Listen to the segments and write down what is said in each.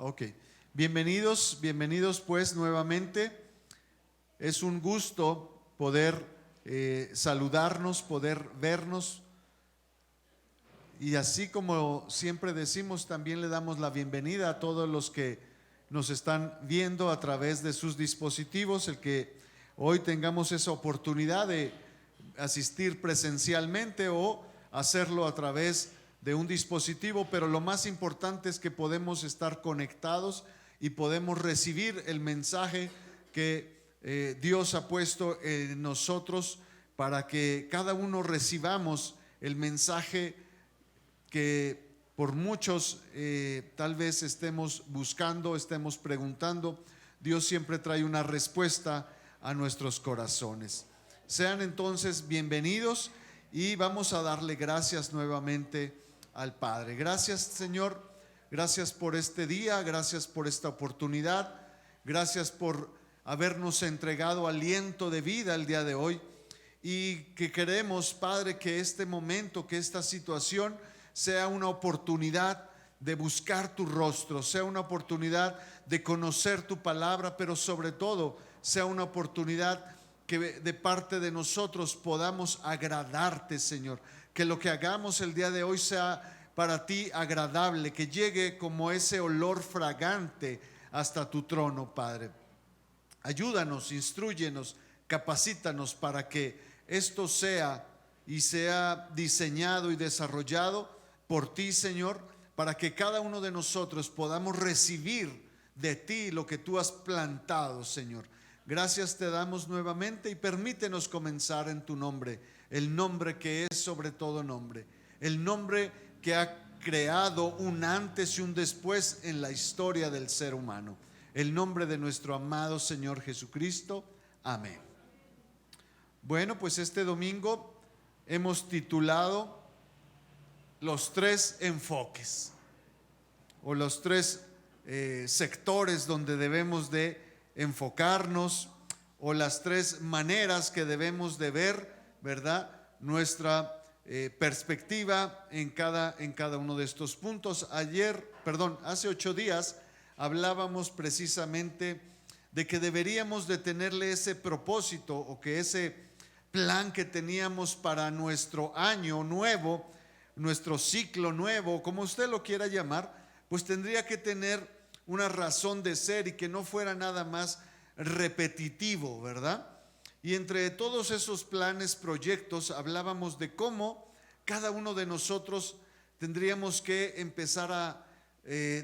Ok, bienvenidos pues nuevamente. Es un gusto poder saludarnos, poder vernos. Y así como siempre decimos, también le damos la bienvenida a todos los que nos están viendo a través de sus dispositivos, el que hoy tengamos esa oportunidad de asistir presencialmente o hacerlo a través de un dispositivo, pero lo más importante es que podemos estar conectados y podemos recibir el mensaje que Dios ha puesto en nosotros para que cada uno recibamos el mensaje que por muchos tal vez estemos buscando, estemos preguntando. Dios siempre trae una respuesta a nuestros corazones. Sean entonces bienvenidos y vamos a darle gracias nuevamente al Padre. Gracias, Señor, gracias por este día, gracias por esta oportunidad, gracias por habernos entregado aliento de vida el día de hoy, y que queremos, Padre, que este momento, que esta situación sea una oportunidad de buscar tu rostro, sea una oportunidad de conocer tu palabra, pero sobre todo sea una oportunidad que de parte de nosotros podamos agradarte, Señor. Que lo que hagamos el día de hoy sea para ti agradable, que llegue como ese olor fragante hasta tu trono, Padre. Ayúdanos, instrúyenos, capacítanos para que esto sea diseñado y desarrollado por ti, Señor, para que cada uno de nosotros podamos recibir de ti lo que tú has plantado, Señor. Gracias te damos nuevamente y permítenos comenzar en tu nombre, el nombre que es sobre todo nombre, el nombre que ha creado un antes y un después en la historia del ser humano, el nombre de nuestro amado Señor Jesucristo. Amén. Bueno, pues este domingo hemos titulado los tres enfoques o los tres sectores donde debemos de enfocarnos, o las tres maneras que debemos de ver, ¿verdad?, nuestra perspectiva en cada uno de estos puntos. Hace 8 días hablábamos precisamente de que deberíamos de tenerle ese propósito, o que ese plan que teníamos para nuestro año nuevo, nuestro ciclo nuevo, como usted lo quiera llamar, pues tendría que tener una razón de ser y que no fuera nada más repetitivo, ¿verdad? Y entre todos esos planes, proyectos, hablábamos de cómo cada uno de nosotros tendríamos que empezar a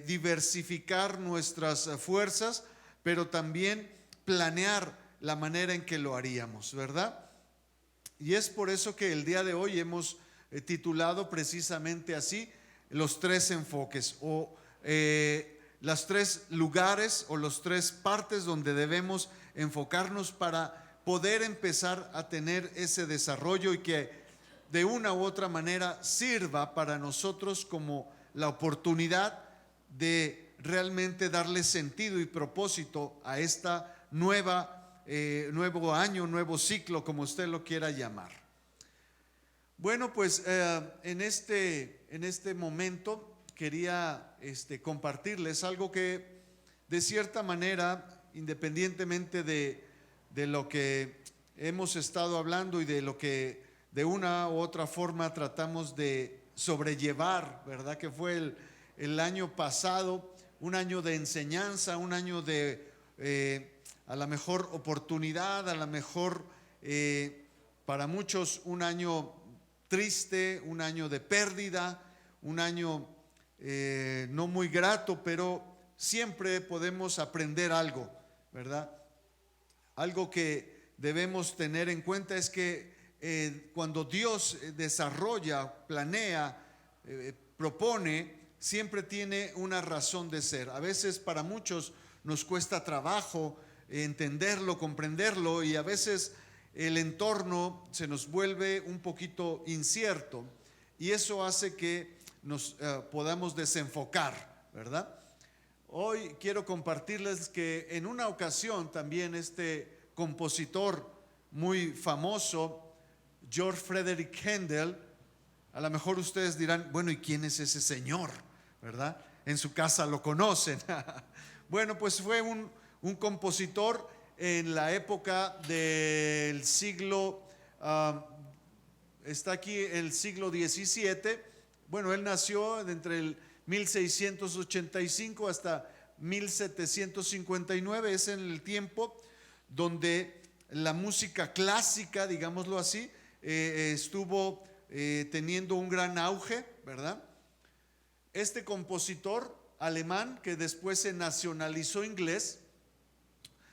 diversificar nuestras fuerzas, pero también planear la manera en que lo haríamos, ¿verdad? Y es por eso que el día de hoy hemos titulado precisamente así los tres enfoques, o las tres lugares o los tres partes donde debemos enfocarnos para poder empezar a tener ese desarrollo y que de una u otra manera sirva para nosotros como la oportunidad de realmente darle sentido y propósito a esta nuevo año, nuevo ciclo, como usted lo quiera llamar. Bueno, pues en este momento quería compartirles algo que de cierta manera, independientemente de lo que hemos estado hablando y de lo que de una u otra forma tratamos de sobrellevar, ¿verdad?, que fue el año pasado, un año de enseñanza, un año de a la mejor oportunidad, a la mejor para muchos un año triste, un año de pérdida, un año no muy grato, pero siempre podemos aprender algo, ¿verdad? Algo que debemos tener en cuenta es que cuando Dios desarrolla, planea, propone, siempre tiene una razón de ser. A veces para muchos nos cuesta trabajo entenderlo, comprenderlo, y a veces el entorno se nos vuelve un poquito incierto, y eso hace que nos podamos desenfocar, ¿verdad? Hoy quiero compartirles que en una ocasión también este compositor muy famoso, George Frederick Handel, a lo mejor ustedes dirán, bueno, ¿y quién es ese señor? ¿Verdad? en su casa lo conocen. Bueno, pues fue un compositor en la época del siglo, está aquí el siglo XVII. Bueno, él nació entre el 1685 hasta 1759, es en el tiempo donde la música clásica, digámoslo así, estuvo teniendo un gran auge, ¿verdad? Este compositor alemán, que después se nacionalizó inglés,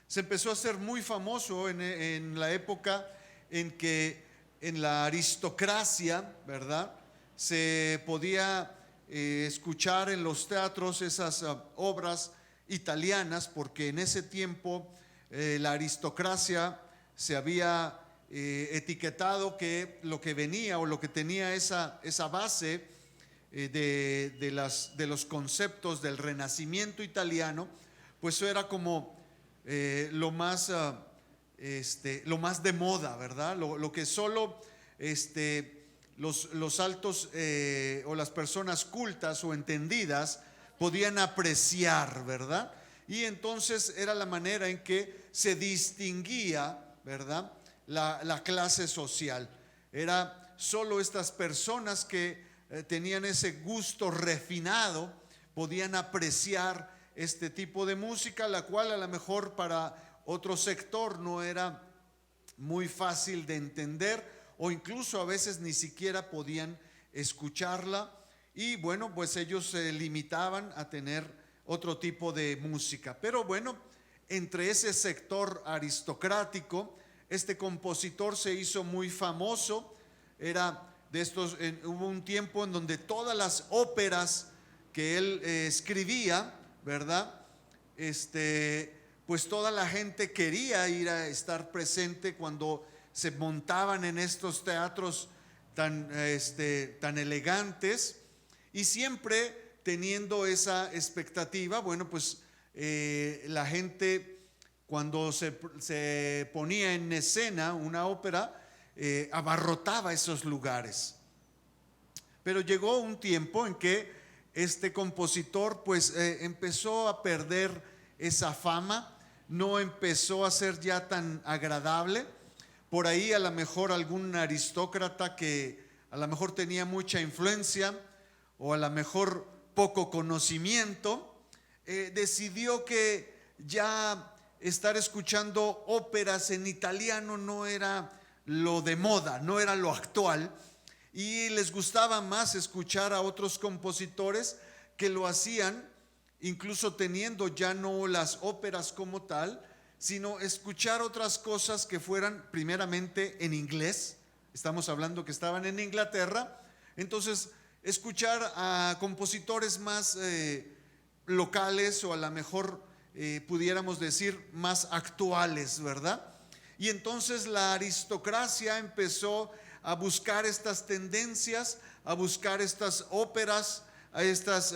se empezó a hacer muy famoso en la época en que en la aristocracia, ¿verdad?, se podía escuchar en los teatros esas obras italianas, porque en ese tiempo la aristocracia se había etiquetado que lo que venía o lo que tenía esa base de los conceptos del Renacimiento italiano, pues eso era como lo más de moda, ¿verdad? Lo que solo los altos o las personas cultas o entendidas podían apreciar, ¿verdad? Y entonces era la manera en que se distinguía, ¿verdad?, la clase social. Era solo estas personas que tenían ese gusto refinado podían apreciar este tipo de música, la cual a lo mejor para otro sector no era muy fácil de entender, o incluso a veces ni siquiera podían escucharla. Y bueno, pues ellos se limitaban a tener otro tipo de música. Pero bueno, entre ese sector aristocrático, este compositor se hizo muy famoso. Era de estos, hubo un tiempo en donde todas las óperas que él escribía, ¿verdad?, pues toda la gente quería ir a estar presente cuando se montaban en estos teatros tan elegantes, y siempre teniendo esa expectativa. Bueno, pues la gente, cuando se ponía en escena una ópera, abarrotaba esos lugares. Pero llegó un tiempo en que este compositor pues empezó a perder esa fama, no empezó a ser ya tan agradable. Por ahí a lo mejor algún aristócrata que a lo mejor tenía mucha influencia o a lo mejor poco conocimiento, decidió que ya estar escuchando óperas en italiano no era lo de moda, no era lo actual, y les gustaba más escuchar a otros compositores que lo hacían, incluso teniendo ya no las óperas como tal, sino escuchar otras cosas que fueran primeramente en inglés. Estamos hablando que estaban en Inglaterra, entonces escuchar a compositores más locales, o a lo mejor pudiéramos decir más actuales, ¿verdad? Y entonces la aristocracia empezó a buscar estas tendencias, a buscar estas óperas, a estos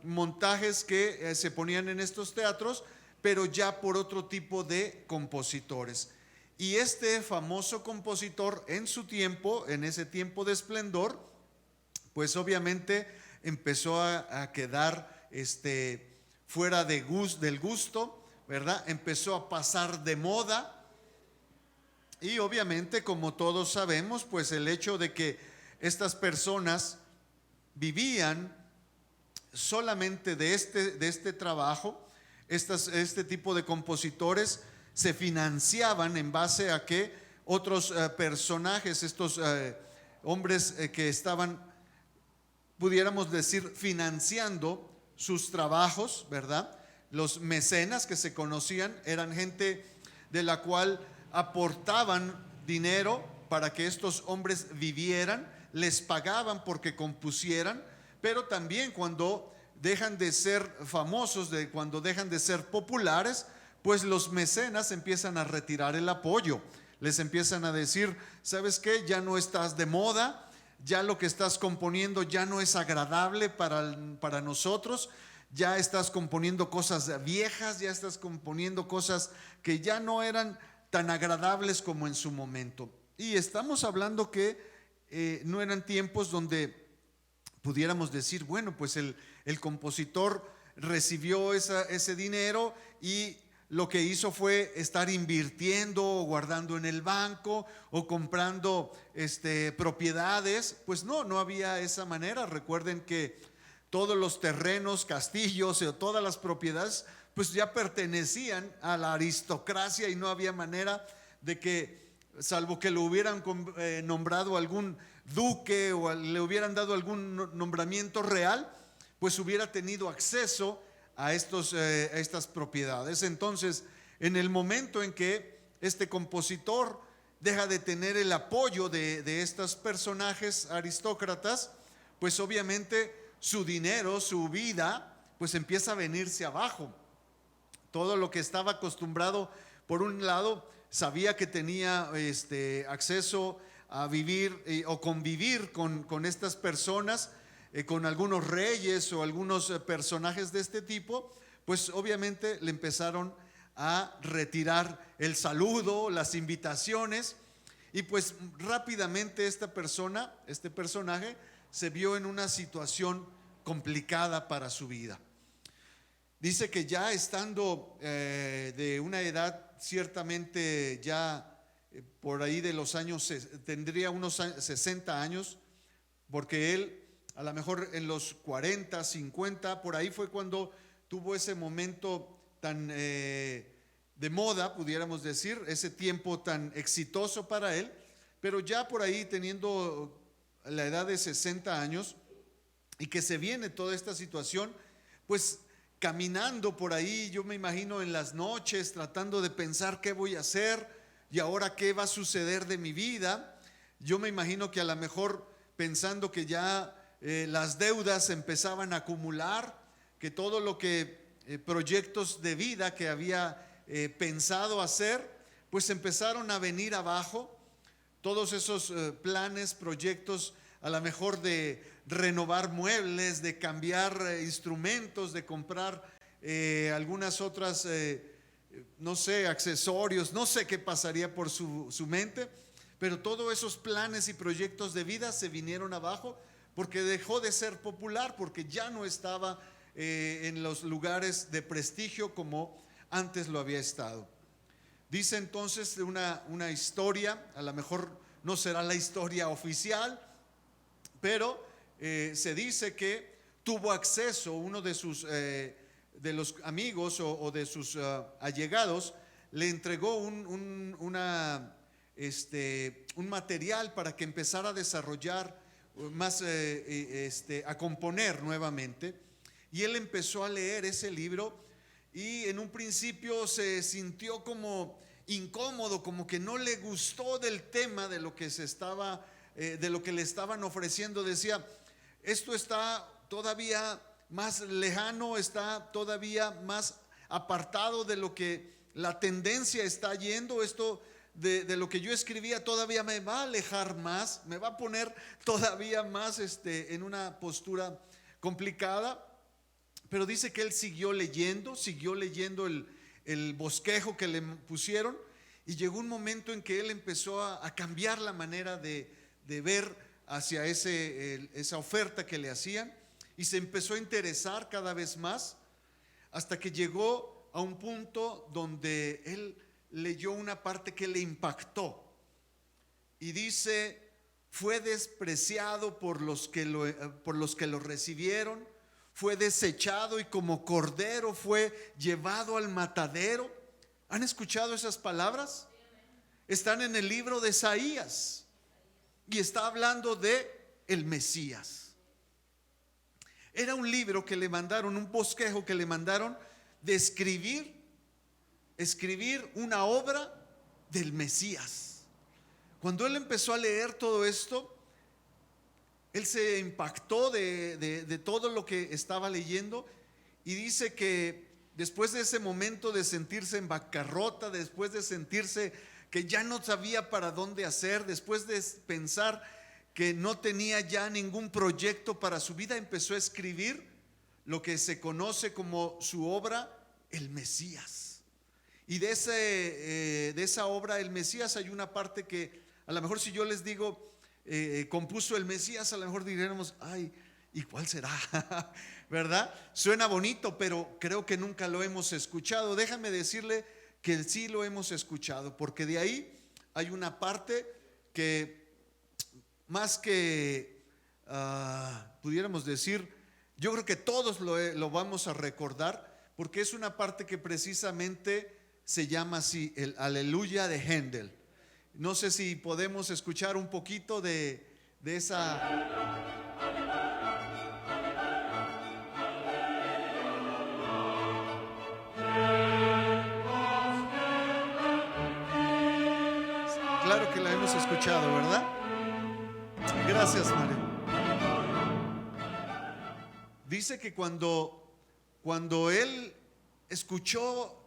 montajes que se ponían en estos teatros, pero ya por otro tipo de compositores. Y este famoso compositor en su tiempo, en ese tiempo de esplendor, pues obviamente empezó a quedar fuera del gusto, ¿verdad? Empezó a pasar de moda. Y obviamente, como todos sabemos, pues el hecho de que estas personas vivían solamente de este trabajo, este tipo de compositores se financiaban en base a que otros personajes, estos hombres que estaban, pudiéramos decir, financiando sus trabajos, ¿verdad? Los mecenas que se conocían eran gente de la cual aportaban dinero para que estos hombres vivieran, les pagaban porque compusieran, pero también cuando dejan de ser famosos, cuando dejan de ser populares, pues los mecenas empiezan a retirar el apoyo, les empiezan a decir: ¿sabes qué? Ya no estás de moda, ya lo que estás componiendo ya no es agradable para nosotros, ya estás componiendo cosas viejas, ya estás componiendo cosas que ya no eran tan agradables como en su momento. Y estamos hablando que no eran tiempos donde pudiéramos decir, bueno, pues el El compositor recibió ese dinero y lo que hizo fue estar invirtiendo o guardando en el banco o comprando propiedades. Pues no había esa manera. Recuerden que todos los terrenos, castillos o todas las propiedades pues ya pertenecían a la aristocracia y no había manera de que, salvo que lo hubieran nombrado algún duque o le hubieran dado algún nombramiento real, pues hubiera tenido acceso a estas propiedades. Entonces, en el momento en que este compositor deja de tener el apoyo de estos personajes aristócratas, pues obviamente su dinero, su vida, pues empieza a venirse abajo. Todo lo que estaba acostumbrado, por un lado, sabía que tenía acceso a vivir o convivir con estas personas, con algunos reyes o algunos personajes de este tipo, pues obviamente le empezaron a retirar el saludo, las invitaciones, y pues rápidamente este personaje se vio en una situación complicada para su vida. Dice que ya estando de una edad ciertamente ya por ahí de los años, tendría unos 60 años, porque él a lo mejor en los 40, 50, por ahí fue cuando tuvo ese momento tan de moda, pudiéramos decir, ese tiempo tan exitoso para él, pero ya por ahí teniendo la edad de 60 años y que se viene toda esta situación, pues caminando por ahí, yo me imagino en las noches tratando de pensar qué voy a hacer y ahora qué va a suceder de mi vida. Yo me imagino que a lo mejor pensando que ya las deudas empezaban a acumular, que todo lo que proyectos de vida que había pensado hacer, pues empezaron a venir abajo. Todos esos planes, proyectos, a lo mejor de renovar muebles, de cambiar instrumentos, de comprar algunas otras, no sé, accesorios, no sé qué pasaría por su mente, pero todos esos planes y proyectos de vida se vinieron abajo porque dejó de ser popular, porque ya no estaba en los lugares de prestigio como antes lo había estado. Dice entonces una historia, a lo mejor no será la historia oficial, pero se dice que tuvo acceso uno de los amigos o de sus allegados, le entregó un material para que empezara a desarrollar más, a componer nuevamente, y él empezó a leer ese libro y en un principio se sintió como incómodo, como que no le gustó del tema de lo que de lo que le estaban ofreciendo. Decía, esto está todavía más lejano, está todavía más apartado de lo que la tendencia está yendo. Esto de lo que yo escribía todavía me va a alejar más, me va a poner todavía más en una postura complicada. Pero dice que él siguió leyendo el bosquejo que le pusieron, y llegó un momento en que él empezó a cambiar la manera de ver hacia esa oferta que le hacían, y se empezó a interesar cada vez más, hasta que llegó a un punto donde él leyó una parte que le impactó, y dice: fue despreciado por los que lo recibieron, fue desechado y como cordero fue llevado al matadero. ¿Han escuchado esas palabras? Están en el libro de Isaías y está hablando de el Mesías. Era un libro que le mandaron, un bosquejo que le mandaron de escribir una obra del Mesías. Cuando él empezó a leer todo esto, él se impactó de todo lo que estaba leyendo, y dice que después de ese momento de sentirse en bancarrota, después de sentirse que ya no sabía para dónde hacer, después de pensar que no tenía ya ningún proyecto para su vida, empezó a escribir lo que se conoce como su obra, el Mesías. Y de esa obra, el Mesías, hay una parte que a lo mejor si yo les digo compuso el Mesías, a lo mejor diremos, ay, ¿y cuál será? ¿verdad? Suena bonito, pero creo que nunca lo hemos escuchado. Déjame decirle que sí lo hemos escuchado, porque de ahí hay una parte que más que pudiéramos decir, yo creo que todos lo vamos a recordar, porque es una parte que precisamente se llama así, el Aleluya de Händel. No sé si podemos escuchar un poquito de esa. Claro que la hemos escuchado, ¿verdad? Gracias, Mario. Dice que cuando él escuchó,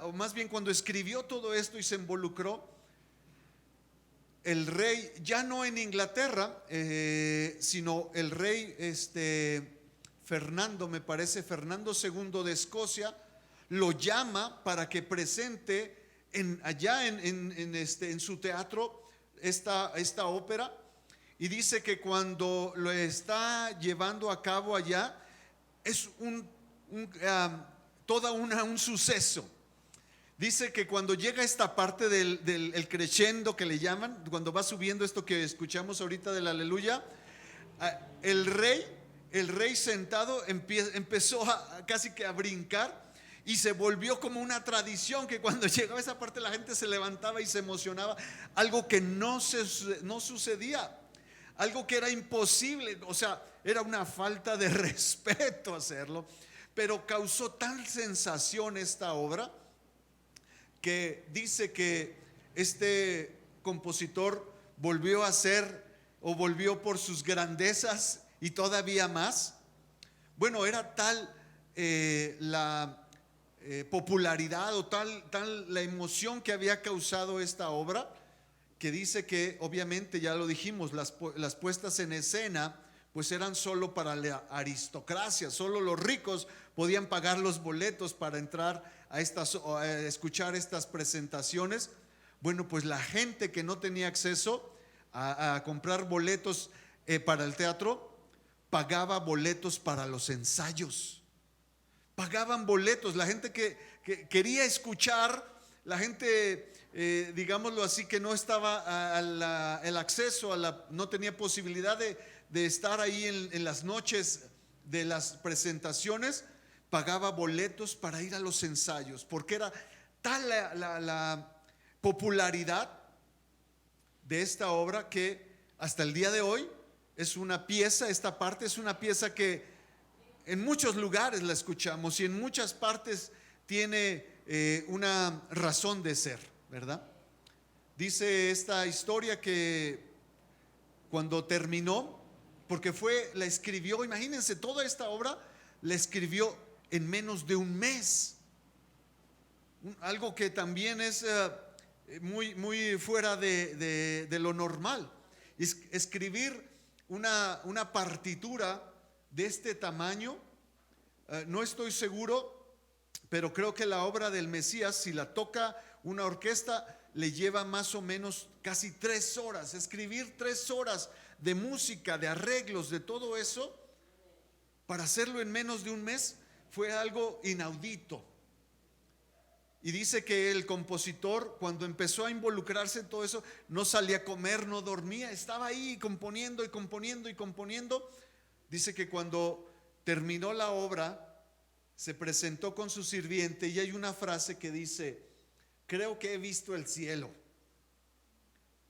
o más bien cuando escribió todo esto y se involucró, el rey, ya no en Inglaterra, sino el rey Fernando, me parece, Fernando II de Escocia, lo llama para que presente allá en su teatro esta ópera. Y dice que cuando lo está llevando a cabo allá, es un suceso. Dice que cuando llega esta parte del crescendo que le llaman, cuando va subiendo esto que escuchamos ahorita del aleluya, el rey sentado empezó casi que a brincar, y se volvió como una tradición que cuando llegaba a esa parte la gente se levantaba y se emocionaba, algo que no sucedía, algo que era imposible, o sea, era una falta de respeto hacerlo, pero causó tal sensación esta obra que dice que este compositor volvió a ser, o volvió por sus grandezas y todavía más. Bueno, era tal la popularidad o tal la emoción que había causado esta obra, que dice que obviamente, ya lo dijimos, las puestas en escena pues eran solo para la aristocracia, solo los ricos podían pagar los boletos para entrar a escuchar estas presentaciones. Bueno, pues la gente que no tenía acceso a comprar boletos para el teatro, pagaba boletos para los ensayos. Pagaban boletos, la gente que quería escuchar, la gente, digámoslo así, que no estaba el acceso, no tenía posibilidad de estar ahí en las noches de las presentaciones, pagaba boletos para ir a los ensayos, porque era tal la popularidad de esta obra que hasta el día de hoy es una pieza, esta parte es una pieza que en muchos lugares la escuchamos y en muchas partes tiene una razón de ser, ¿verdad? Dice esta historia que cuando terminó, porque la escribió, imagínense, toda esta obra la escribió en menos de un mes, algo que también es muy fuera de lo normal. Escribir una partitura de este tamaño, no estoy seguro, pero creo que la obra del Mesías, si la toca una orquesta, le lleva más o menos casi 3 horas. Escribir 3 horas de música, de arreglos, de todo eso, para hacerlo en menos de un mes, fue algo inaudito. Y dice que el compositor, cuando empezó a involucrarse en todo eso, no salía a comer, no dormía, estaba ahí componiendo y componiendo y componiendo. Dice que cuando terminó la obra, se presentó con su sirviente y hay una frase que dice: creo que he visto el cielo,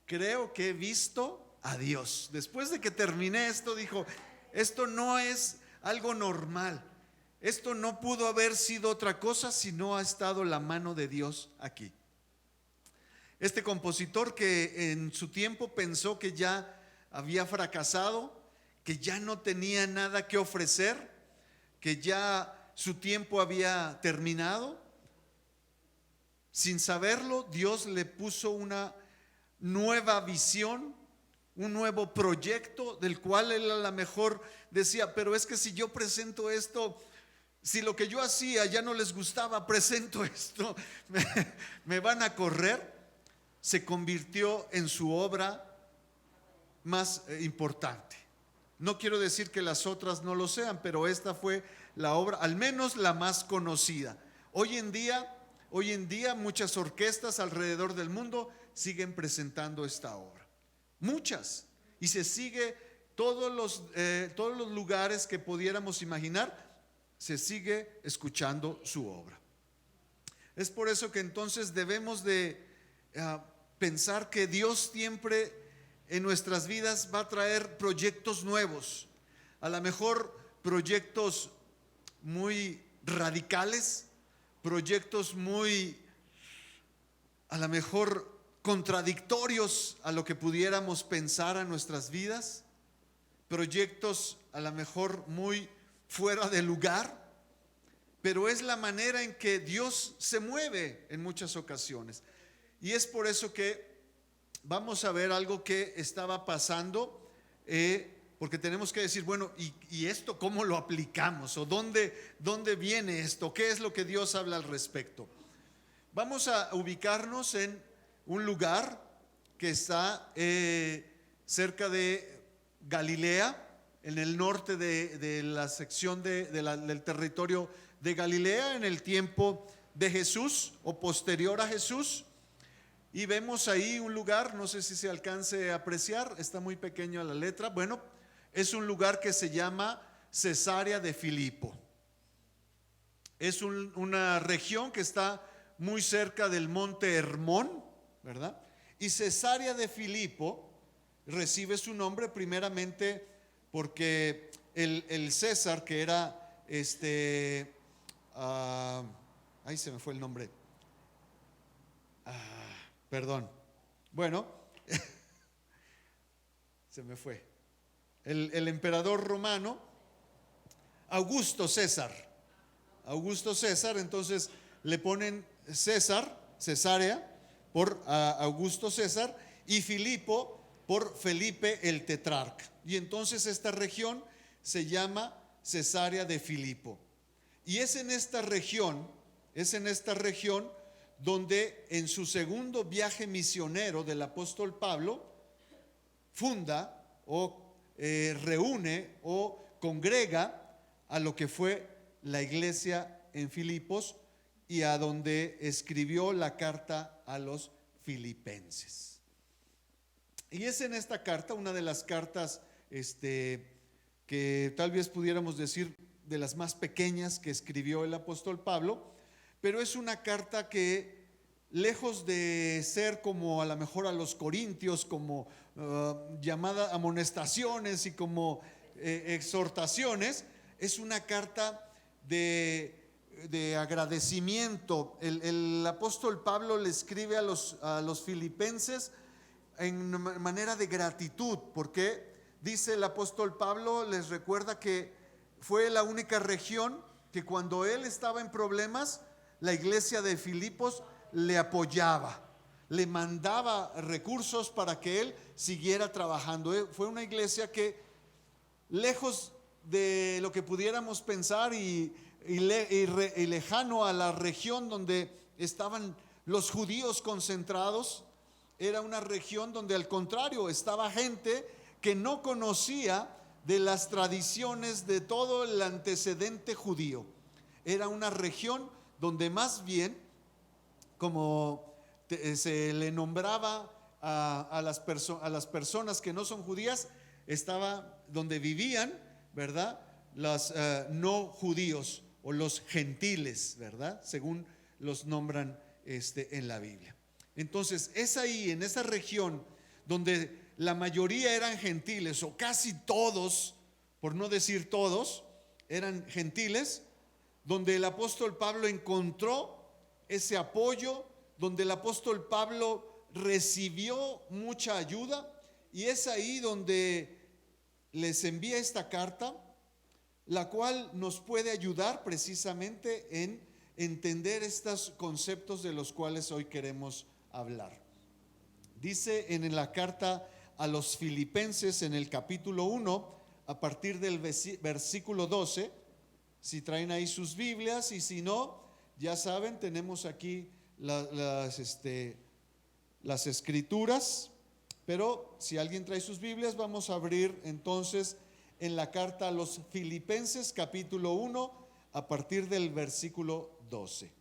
creo que he visto a Dios. Después de que terminé esto, dijo: esto no es algo normal, esto no pudo haber sido otra cosa si no ha estado la mano de Dios aquí. Este compositor, que en su tiempo pensó que ya había fracasado, que ya no tenía nada que ofrecer, que ya su tiempo había terminado, sin saberlo, Dios le puso una nueva visión, un nuevo proyecto del cual él a lo mejor decía: pero es que si yo presento esto, si lo que yo hacía ya no les gustaba, presento esto, me van a correr. Se convirtió en su obra más importante. No quiero decir que las otras no lo sean, pero esta fue la obra, al menos la más conocida. Hoy en día muchas orquestas alrededor del mundo siguen presentando esta obra. Muchas. Y se sigue todos los lugares que pudiéramos imaginar, se sigue escuchando su obra. Es por eso que entonces debemos de pensar que Dios siempre en nuestras vidas va a traer proyectos nuevos, a lo mejor proyectos muy radicales, proyectos muy, a lo mejor, contradictorios a lo que pudiéramos pensar a nuestras vidas, proyectos a lo mejor muy fuera de lugar, pero es la manera en que Dios se mueve en muchas ocasiones. Y es por eso que vamos a ver algo que estaba pasando, porque tenemos que decir, bueno, ¿y esto cómo lo aplicamos? ¿O dónde viene esto? ¿Qué es lo que Dios habla al respecto? Vamos a ubicarnos en un lugar que está cerca de Galilea, en el norte de la sección del territorio de Galilea, en el tiempo de Jesús o posterior a Jesús. Y vemos ahí un lugar, no sé si se alcance a apreciar, está muy pequeño la letra. Bueno, es un lugar que se llama Cesarea de Filipo. Es una región que está muy cerca del monte Hermón, ¿verdad? Y Cesarea de Filipo recibe su nombre primeramente porque el César, que era ahí se me fue el nombre. Perdón. Bueno, se me fue. El emperador romano, Augusto César, entonces le ponen Cesarea por Augusto César, y Filipo por Felipe el tetrarca. Y entonces esta región se llama Cesarea de Filipo. Y es en esta región donde en su segundo viaje misionero del apóstol Pablo funda o reúne o congrega a lo que fue la iglesia en Filipos y a donde escribió la carta a los filipenses. Y es en esta carta, una de las cartas que tal vez pudiéramos decir de las más pequeñas que escribió el apóstol Pablo, pero es una carta que, lejos de ser como a lo mejor a los corintios, como llamada amonestaciones y como exhortaciones, es una carta de agradecimiento. El apóstol Pablo le escribe a los filipenses en manera de gratitud, porque dice el apóstol Pablo, les recuerda que fue la única región que cuando él estaba en problemas, la iglesia de Filipos le apoyaba, le mandaba recursos para que él siguiera trabajando. Fue una iglesia que, lejos de lo que pudiéramos pensar y lejano a la región donde estaban los judíos concentrados, era una región donde al contrario estaba gente que no conocía de las tradiciones de todo el antecedente judío. Era una región donde más bien, como se le nombraba a las personas que no son judías, estaba donde vivían, ¿verdad?, los no judíos o los gentiles, ¿verdad?, según los nombran en la Biblia. Entonces es ahí, en esa región, donde la mayoría eran gentiles, o casi todos, por no decir todos, eran gentiles, donde el apóstol Pablo encontró ese apoyo, donde el apóstol Pablo recibió mucha ayuda, y es ahí donde les envía esta carta, la cual nos puede ayudar precisamente en entender estos conceptos de los cuales hoy queremos hablar. Dice en la carta a los filipenses, en el capítulo 1, a partir del versículo 12, si traen ahí sus Biblias, y si no, ya saben, tenemos aquí las escrituras, pero si alguien trae sus Biblias, vamos a abrir entonces en la carta a los filipenses, capítulo 1, a partir del versículo 12.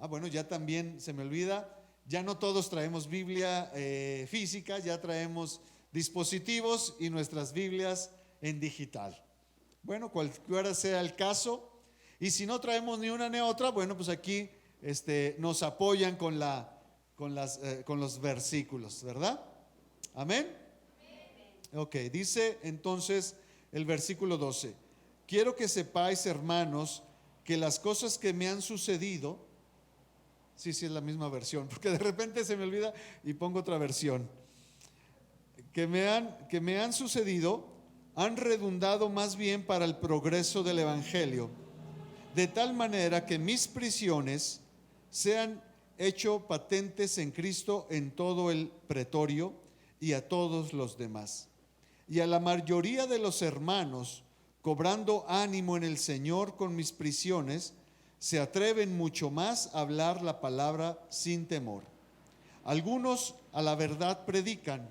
Bueno, ya también se me olvida, ya no todos traemos Biblia física, ya traemos dispositivos y nuestras Biblias en digital. Bueno, cualquiera sea el caso, y si no traemos ni una ni otra, bueno, pues aquí nos apoyan con los versículos, ¿verdad? Amén. Ok, dice entonces el versículo 12: quiero que sepáis, hermanos, que las cosas que me han sucedido, sí es la misma versión, porque de repente se me olvida y pongo otra versión, que me han sucedido, han redundado más bien para el progreso del evangelio, de tal manera que mis prisiones se han hecho patentes en Cristo en todo el pretorio y a todos los demás. Y a la mayoría de los hermanos, cobrando ánimo en el Señor con mis prisiones, se atreven mucho más a hablar la palabra sin temor. Algunos a la verdad predican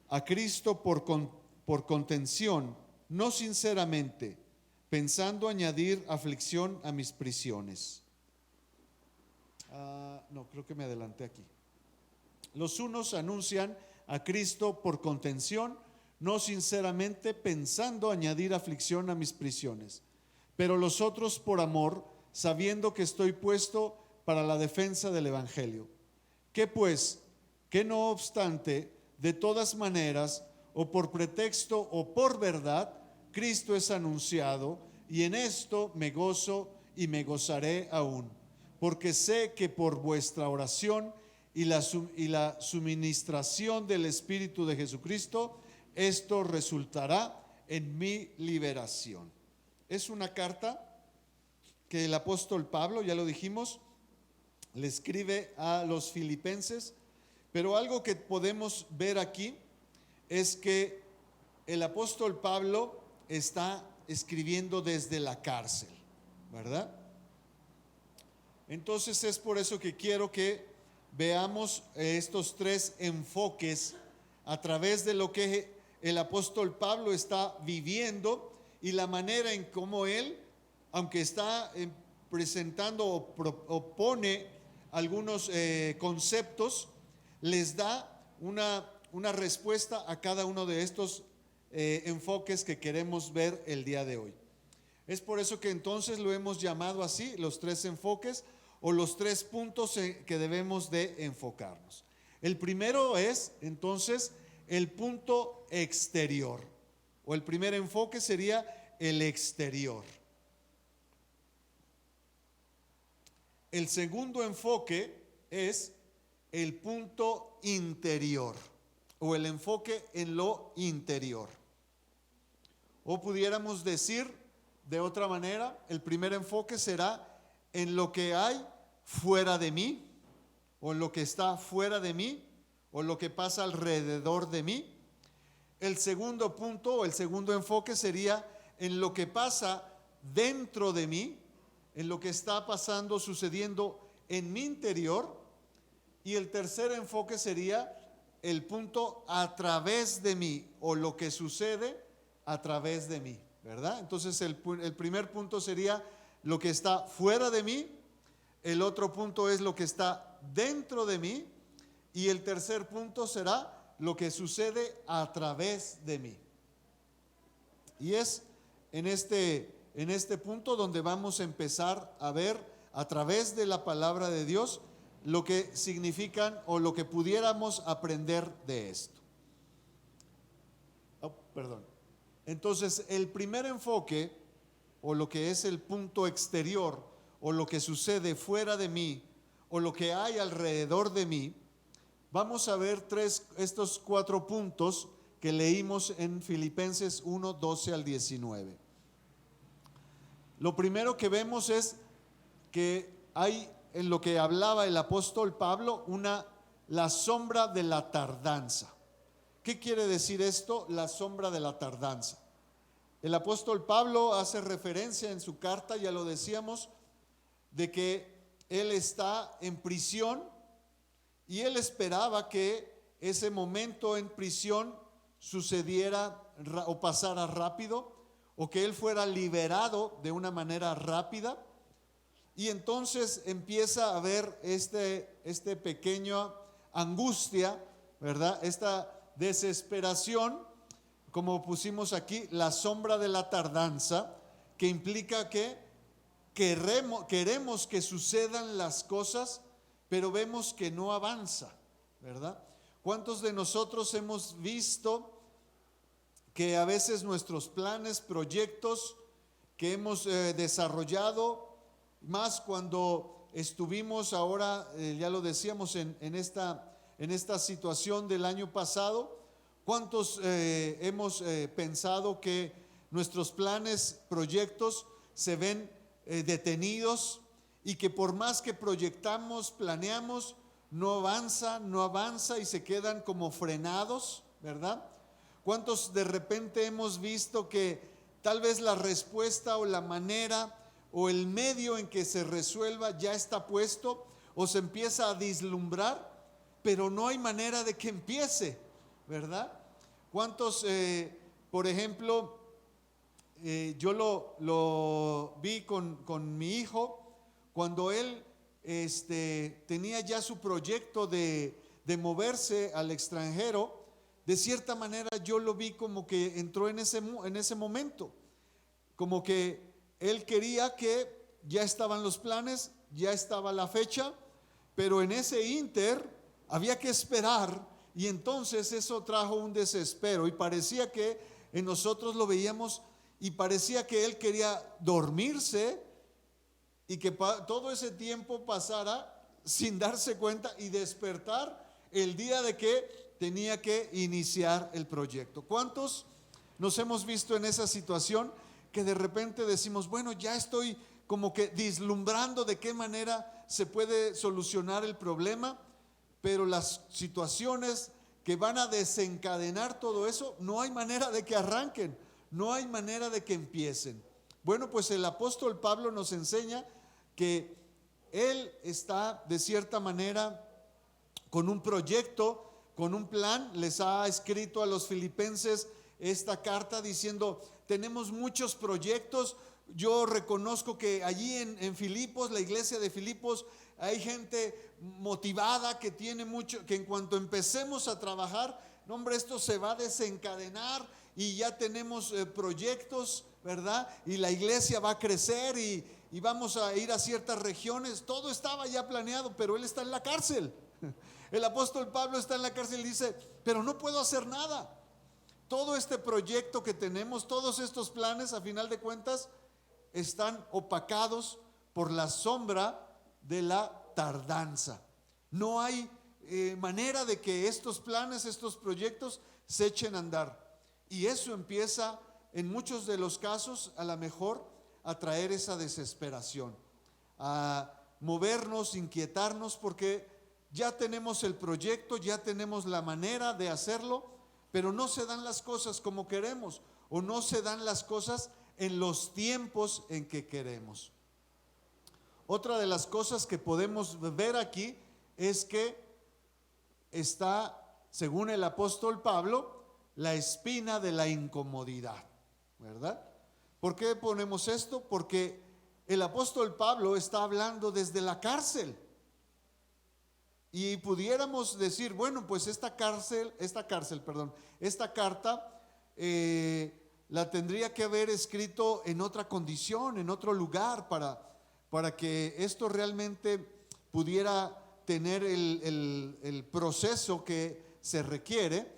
a Cristo por contención, no sinceramente, pensando añadir aflicción a mis prisiones. No, creo que me adelanté aquí. Los unos anuncian a Cristo por contención, no sinceramente, pensando añadir aflicción a mis prisiones. Pero los otros por amor, sabiendo que estoy puesto para la defensa del evangelio. ¿Qué pues? Que no obstante, de todas maneras, o por pretexto o por verdad, Cristo es anunciado, y en esto me gozo y me gozaré aún, porque sé que por vuestra oración y la suministración del Espíritu de Jesucristo, esto resultará en mi liberación. Es una carta que el apóstol Pablo, ya lo dijimos, le escribe a los filipenses, pero algo que podemos ver aquí es que el apóstol Pablo está escribiendo desde la cárcel, ¿verdad? Entonces es por eso que quiero que veamos estos tres enfoques a través de lo que el apóstol Pablo está viviendo y la manera en cómo él, aunque está presentando o pone algunos conceptos, les da una respuesta a cada uno de estos enfoques que queremos ver el día de hoy. Es por eso que entonces lo hemos llamado así, los tres enfoques o los tres puntos que debemos de enfocarnos. El primero es entonces el punto exterior, o el primer enfoque sería el exterior. El segundo enfoque es el punto interior, o el enfoque en lo interior. O pudiéramos decir de otra manera, el primer enfoque será en lo que hay fuera de mí, o en lo que está fuera de mí, o lo que pasa alrededor de mí. El segundo punto, o el segundo enfoque sería en lo que pasa dentro de mí, en lo que está pasando, sucediendo en mi interior. Y el tercer enfoque sería el punto a través de mí, o lo que sucede a través de mí, ¿verdad? Entonces el primer punto sería lo que está fuera de mí, el otro punto es lo que está dentro de mí, y el tercer punto será lo que sucede a través de mí. Y es en este punto donde vamos a empezar a ver a través de la palabra de Dios lo que significan o lo que pudiéramos aprender de esto. Entonces, el primer enfoque, o lo que es el punto exterior, o lo que sucede fuera de mí, o lo que hay alrededor de mí, vamos a ver estos 4 puntos que leímos en Filipenses 1, 12 al 19. Lo primero que vemos es que hay, en lo que hablaba el apóstol Pablo, la sombra de la tardanza. ¿Qué quiere decir esto? La sombra de la tardanza. El apóstol Pablo hace referencia en su carta, ya lo decíamos, de que él está en prisión y él esperaba que ese momento en prisión sucediera o pasara rápido, o que él fuera liberado de una manera rápida. Y entonces empieza a haber este pequeño angustia, ¿verdad? Esta desesperación, como pusimos aquí, la sombra de la tardanza, que implica que queremos que sucedan las cosas, pero vemos que no avanza, ¿verdad? ¿Cuántos de nosotros hemos visto que a veces nuestros planes, proyectos que hemos desarrollado, más cuando estuvimos ahora, ya lo decíamos, en esta situación del año pasado, cuántos hemos pensado que nuestros planes, proyectos se ven detenidos, y que por más que proyectamos, planeamos, no avanza y se quedan como frenados, ¿verdad? ¿Cuántos de repente hemos visto que tal vez la respuesta o la manera o el medio en que se resuelva ya está puesto o se empieza a vislumbrar, pero no hay manera de que empiece, ¿verdad? ¿Cuántos, por ejemplo, yo lo vi con mi hijo, cuando él tenía ya su proyecto de moverse al extranjero? De cierta manera yo lo vi como que entró en ese momento, como que él quería que ya estaban los planes, ya estaba la fecha, pero en ese ínter había que esperar, y entonces eso trajo un desespero, y parecía que en nosotros lo veíamos y parecía que él quería dormirse y que todo ese tiempo pasara sin darse cuenta y despertar el día de que tenía que iniciar el proyecto. ¿Cuántos nos hemos visto en esa situación que de repente decimos, bueno, ya estoy como que vislumbrando de qué manera se puede solucionar el problema, pero las situaciones que van a desencadenar todo eso, no hay manera de que arranquen, no hay manera de que empiecen? Bueno, pues el apóstol Pablo nos enseña que él está de cierta manera con un proyecto, con un plan. Les ha escrito a los filipenses esta carta diciendo, tenemos muchos proyectos. Yo reconozco que allí en Filipos, la iglesia de Filipos, hay gente motivada que tiene mucho, que en cuanto empecemos a trabajar, no, hombre, esto se va a desencadenar y ya tenemos proyectos, ¿verdad? Y la iglesia va a crecer y vamos a ir a ciertas regiones. Todo estaba ya planeado, pero él está en la cárcel. El apóstol Pablo está en la cárcel y dice, pero no puedo hacer nada. Todo este proyecto que tenemos, todos estos planes, a final de cuentas, están opacados por la sombra de la tardanza. No hay manera de que estos planes, estos proyectos se echen a andar. Y eso empieza en muchos de los casos a lo mejor a traer esa desesperación, a movernos, inquietarnos, porque ya tenemos el proyecto, ya tenemos la manera de hacerlo, pero no se dan las cosas como queremos, o no se dan las cosas en los tiempos en que queremos. Otra de las cosas que podemos ver aquí es que está, según el apóstol Pablo, la espina de la incomodidad, ¿verdad? ¿Por qué ponemos esto? Porque el apóstol Pablo está hablando desde la cárcel. Y pudiéramos decir, bueno, pues esta carta la tendría que haber escrito en otra condición, en otro lugar, para que esto realmente pudiera tener el proceso que se requiere.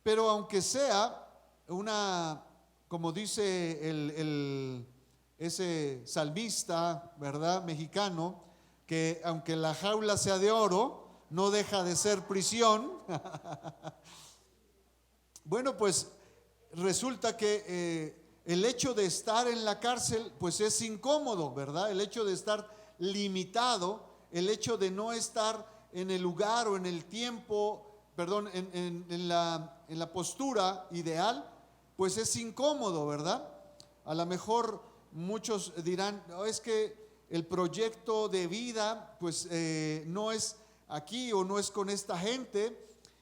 Pero aunque sea como dice ese salmista, ¿verdad?, mexicano, que aunque la jaula sea de oro, no deja de ser prisión. Bueno, pues resulta que el hecho de estar en la cárcel, pues es incómodo, ¿verdad? El hecho de estar limitado, el hecho de no estar en el lugar o en el tiempo, perdón, en la postura ideal, pues es incómodo, ¿verdad? A lo mejor muchos dirán, no, es que el proyecto de vida pues no es aquí o no es con esta gente,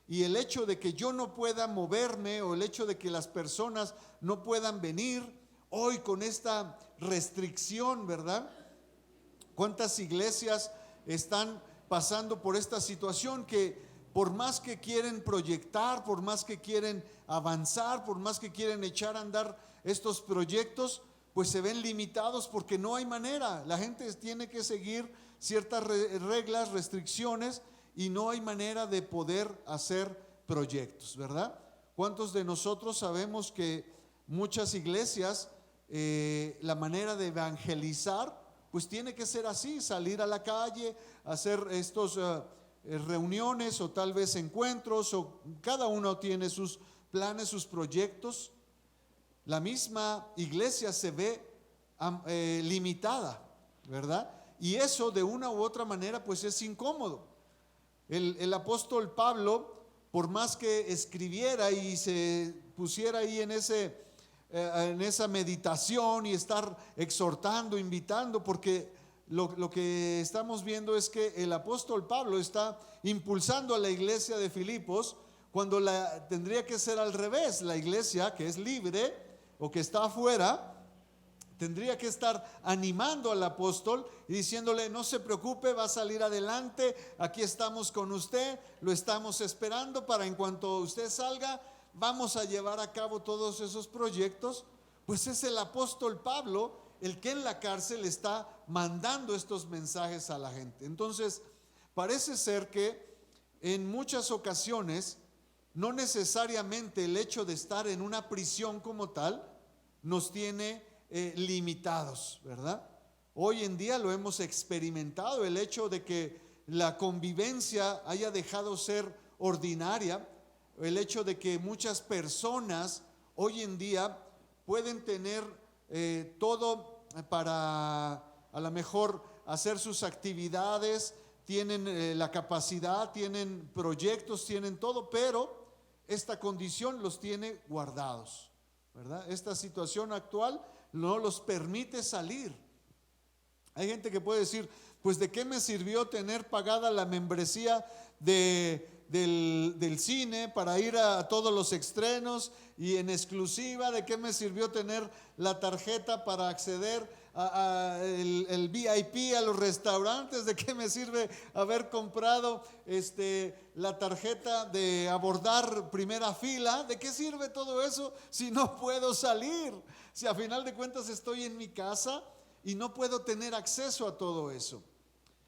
y el hecho de que yo no pueda moverme o el hecho de que las personas no puedan venir hoy con esta restricción, ¿verdad? ¿Cuántas iglesias están pasando por esta situación que por más que quieren proyectar, por más que quieren avanzar, por más que quieren echar a andar estos proyectos, pues se ven limitados porque no hay manera? La gente tiene que seguir ciertas reglas, restricciones, y no hay manera de poder hacer proyectos, ¿verdad? ¿Cuántos de nosotros sabemos que muchas iglesias, la manera de evangelizar, pues tiene que ser así, salir a la calle, hacer estos reuniones o tal vez encuentros, o cada uno tiene sus planes, sus proyectos? La misma iglesia se ve limitada, ¿verdad? Y eso de una u otra manera pues es incómodo. El apóstol Pablo, por más que escribiera y se pusiera ahí en esa meditación y estar exhortando, invitando, porque lo que estamos viendo es que el apóstol Pablo está impulsando a la iglesia de Filipos, cuando tendría que ser al revés. La iglesia que es libre o que está afuera tendría que estar animando al apóstol y diciéndole: no se preocupe, va a salir adelante, aquí estamos con usted, lo estamos esperando para en cuanto usted salga, vamos a llevar a cabo todos esos proyectos. Pues es el apóstol Pablo el que en la cárcel está mandando estos mensajes a la gente. Entonces, parece ser que en muchas ocasiones no necesariamente el hecho de estar en una prisión como tal nos tiene limitados, ¿verdad? Hoy en día lo hemos experimentado, el hecho de que la convivencia haya dejado ser ordinaria, el hecho de que muchas personas hoy en día pueden tener todo para a lo mejor hacer sus actividades, tienen la capacidad, tienen proyectos, tienen todo, pero esta condición los tiene guardados, ¿verdad? Esta situación actual no los permite salir. Hay gente que puede decir: pues de qué me sirvió tener pagada la membresía del cine para ir a todos los estrenos y en exclusiva, de qué me sirvió tener la tarjeta para acceder el VIP a los restaurantes, de qué me sirve haber comprado la tarjeta de abordar primera fila, de qué sirve todo eso si no puedo salir, si a final de cuentas estoy en mi casa y no puedo tener acceso a todo eso.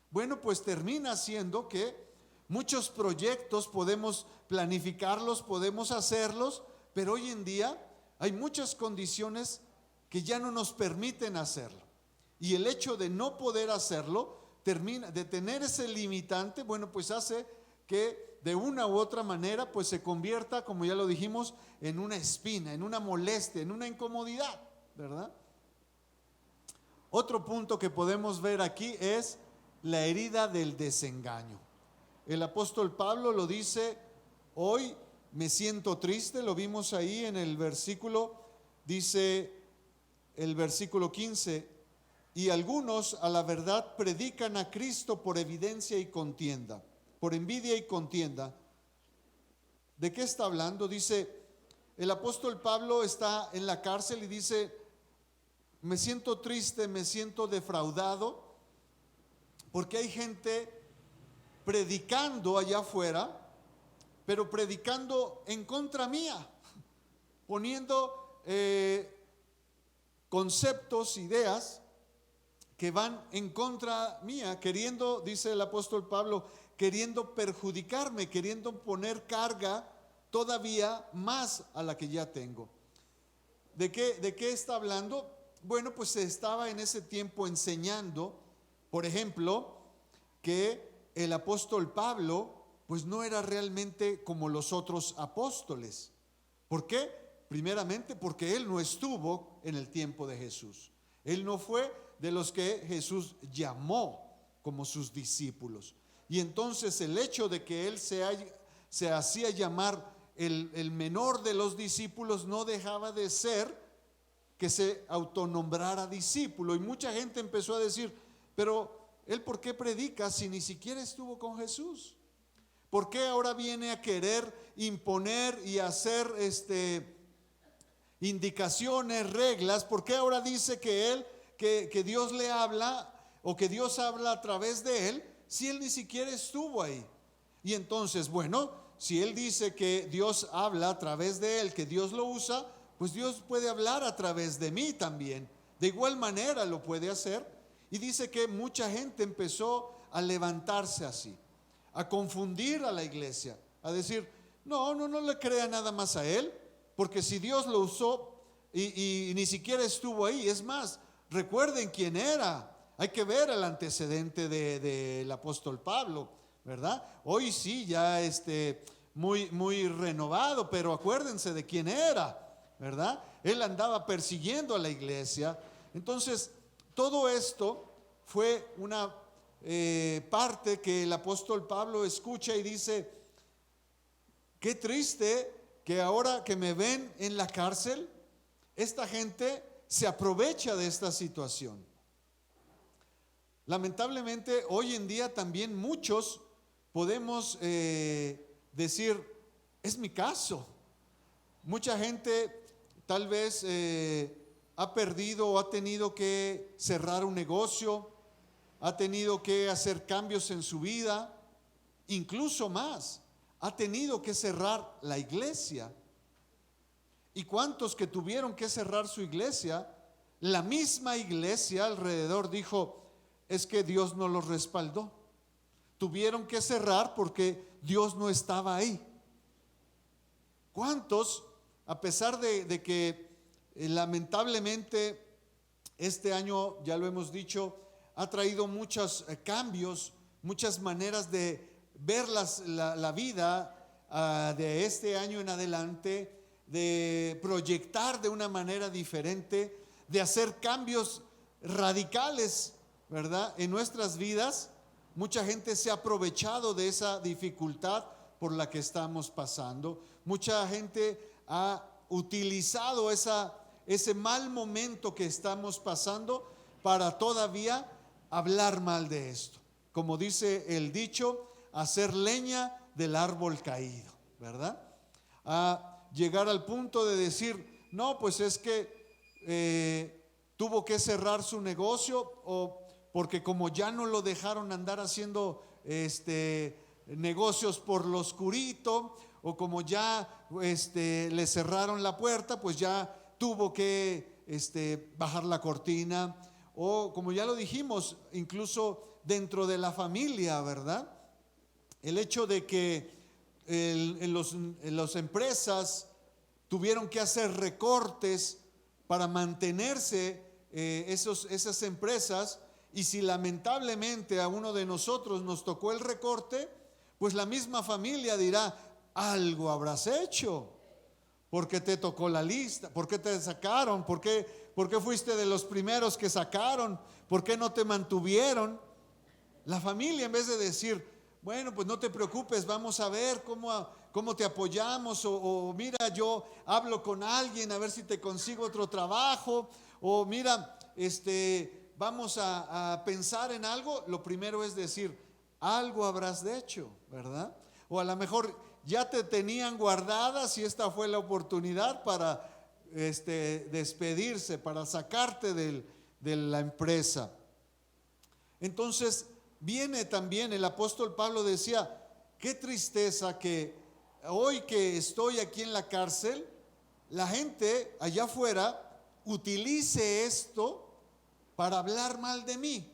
Bueno, pues termina siendo que muchos proyectos podemos planificarlos, podemos hacerlos, pero hoy en día hay muchas condiciones que ya no nos permiten hacerlo. Y el hecho de no poder hacerlo, de tener ese limitante, bueno, pues hace que de una u otra manera pues se convierta, como ya lo dijimos, en una espina, en una molestia, en una incomodidad, ¿verdad? Otro punto que podemos ver aquí es la herida del desengaño. El apóstol Pablo lo dice: hoy me siento triste. Lo vimos ahí en el versículo, dice el versículo 15: y algunos a la verdad predican a Cristo por evidencia y contienda, por envidia y contienda. ¿De qué está hablando? Dice, el apóstol Pablo está en la cárcel y dice: me siento triste, me siento defraudado, porque hay gente predicando allá afuera, pero predicando en contra mía, poniendo conceptos, ideas que van en contra mía, queriendo, dice el apóstol Pablo, queriendo perjudicarme, queriendo poner carga todavía más a la que ya tengo. ¿De qué está hablando? Bueno, pues se estaba en ese tiempo enseñando, por ejemplo, que el apóstol Pablo pues no era realmente como los otros apóstoles. ¿Por qué? Primeramente porque él no estuvo en el tiempo de Jesús. Él no fue de los que Jesús llamó como sus discípulos. Y entonces el hecho de que él se hacía llamar el menor de los discípulos no dejaba de ser que se autonombrara discípulo. Y mucha gente empezó a decir: pero él, ¿por qué predica si ni siquiera estuvo con Jesús? ¿Por qué ahora viene a querer imponer y hacer indicaciones, reglas? ¿Por qué ahora dice que Dios le habla o que Dios habla a través de él si él ni siquiera estuvo ahí? Y entonces, bueno, si él dice que Dios habla a través de él, que Dios lo usa, pues Dios puede hablar a través de mí también. De igual manera lo puede hacer. Y dice que mucha gente empezó a levantarse así, a confundir a la iglesia, a decir, no le crea nada más a él, porque si Dios lo usó y ni siquiera estuvo ahí. Es más, recuerden quién era. Hay que ver el antecedente del apóstol Pablo, ¿verdad? Hoy sí, ya muy renovado, pero acuérdense de quién era, ¿verdad? Él andaba persiguiendo a la iglesia. Entonces, todo esto fue una parte que el apóstol Pablo escucha y dice, qué triste que ahora que me ven en la cárcel, esta gente se aprovecha de esta situación. Lamentablemente, hoy en día también muchos podemos decir, es mi caso. Mucha gente tal vez ha perdido o ha tenido que cerrar un negocio, ha tenido que hacer cambios en su vida, incluso más, ha tenido que cerrar la iglesia. ¿Y cuántos que tuvieron que cerrar su iglesia? La misma iglesia alrededor dijo, es que Dios no los respaldó. Tuvieron que cerrar porque Dios no estaba ahí. ¿Cuántos, a pesar de que lamentablemente este año, ya lo hemos dicho, ha traído muchos cambios, muchas maneras de ver la vida de este año en adelante, de proyectar de una manera diferente, de hacer cambios radicales, ¿verdad? En nuestras vidas, mucha gente se ha aprovechado de esa dificultad por la que estamos pasando. Mucha gente ha utilizado ese mal momento que estamos pasando para todavía hablar mal de esto. Como dice el dicho, hacer leña del árbol caído, ¿verdad? A llegar al punto de decir, no, pues es que tuvo que cerrar su negocio, o porque como ya no lo dejaron andar haciendo negocios por lo oscurito, o como ya le cerraron la puerta, pues ya tuvo que bajar la cortina, o como ya lo dijimos, incluso dentro de la familia, ¿verdad? El hecho de que en las empresas tuvieron que hacer recortes para mantenerse esas empresas, y si lamentablemente a uno de nosotros nos tocó el recorte, pues la misma familia dirá, algo habrás hecho, ¿por qué te tocó la lista? ¿Por qué te sacaron? ¿Por qué fuiste de los primeros que sacaron? ¿Por qué no te mantuvieron? La familia, en vez de decir, bueno, pues no te preocupes, vamos a ver cómo te apoyamos, o mira, yo hablo con alguien a ver si te consigo otro trabajo, o mira, vamos a pensar en algo. Lo primero es decir, algo habrás hecho, ¿verdad? O a lo mejor ya te tenían guardadas y esta fue la oportunidad para despedirse, para sacarte de la empresa. Entonces viene también el apóstol Pablo, decía, qué tristeza que hoy que estoy aquí en la cárcel, la gente allá afuera utilice esto para hablar mal de mí,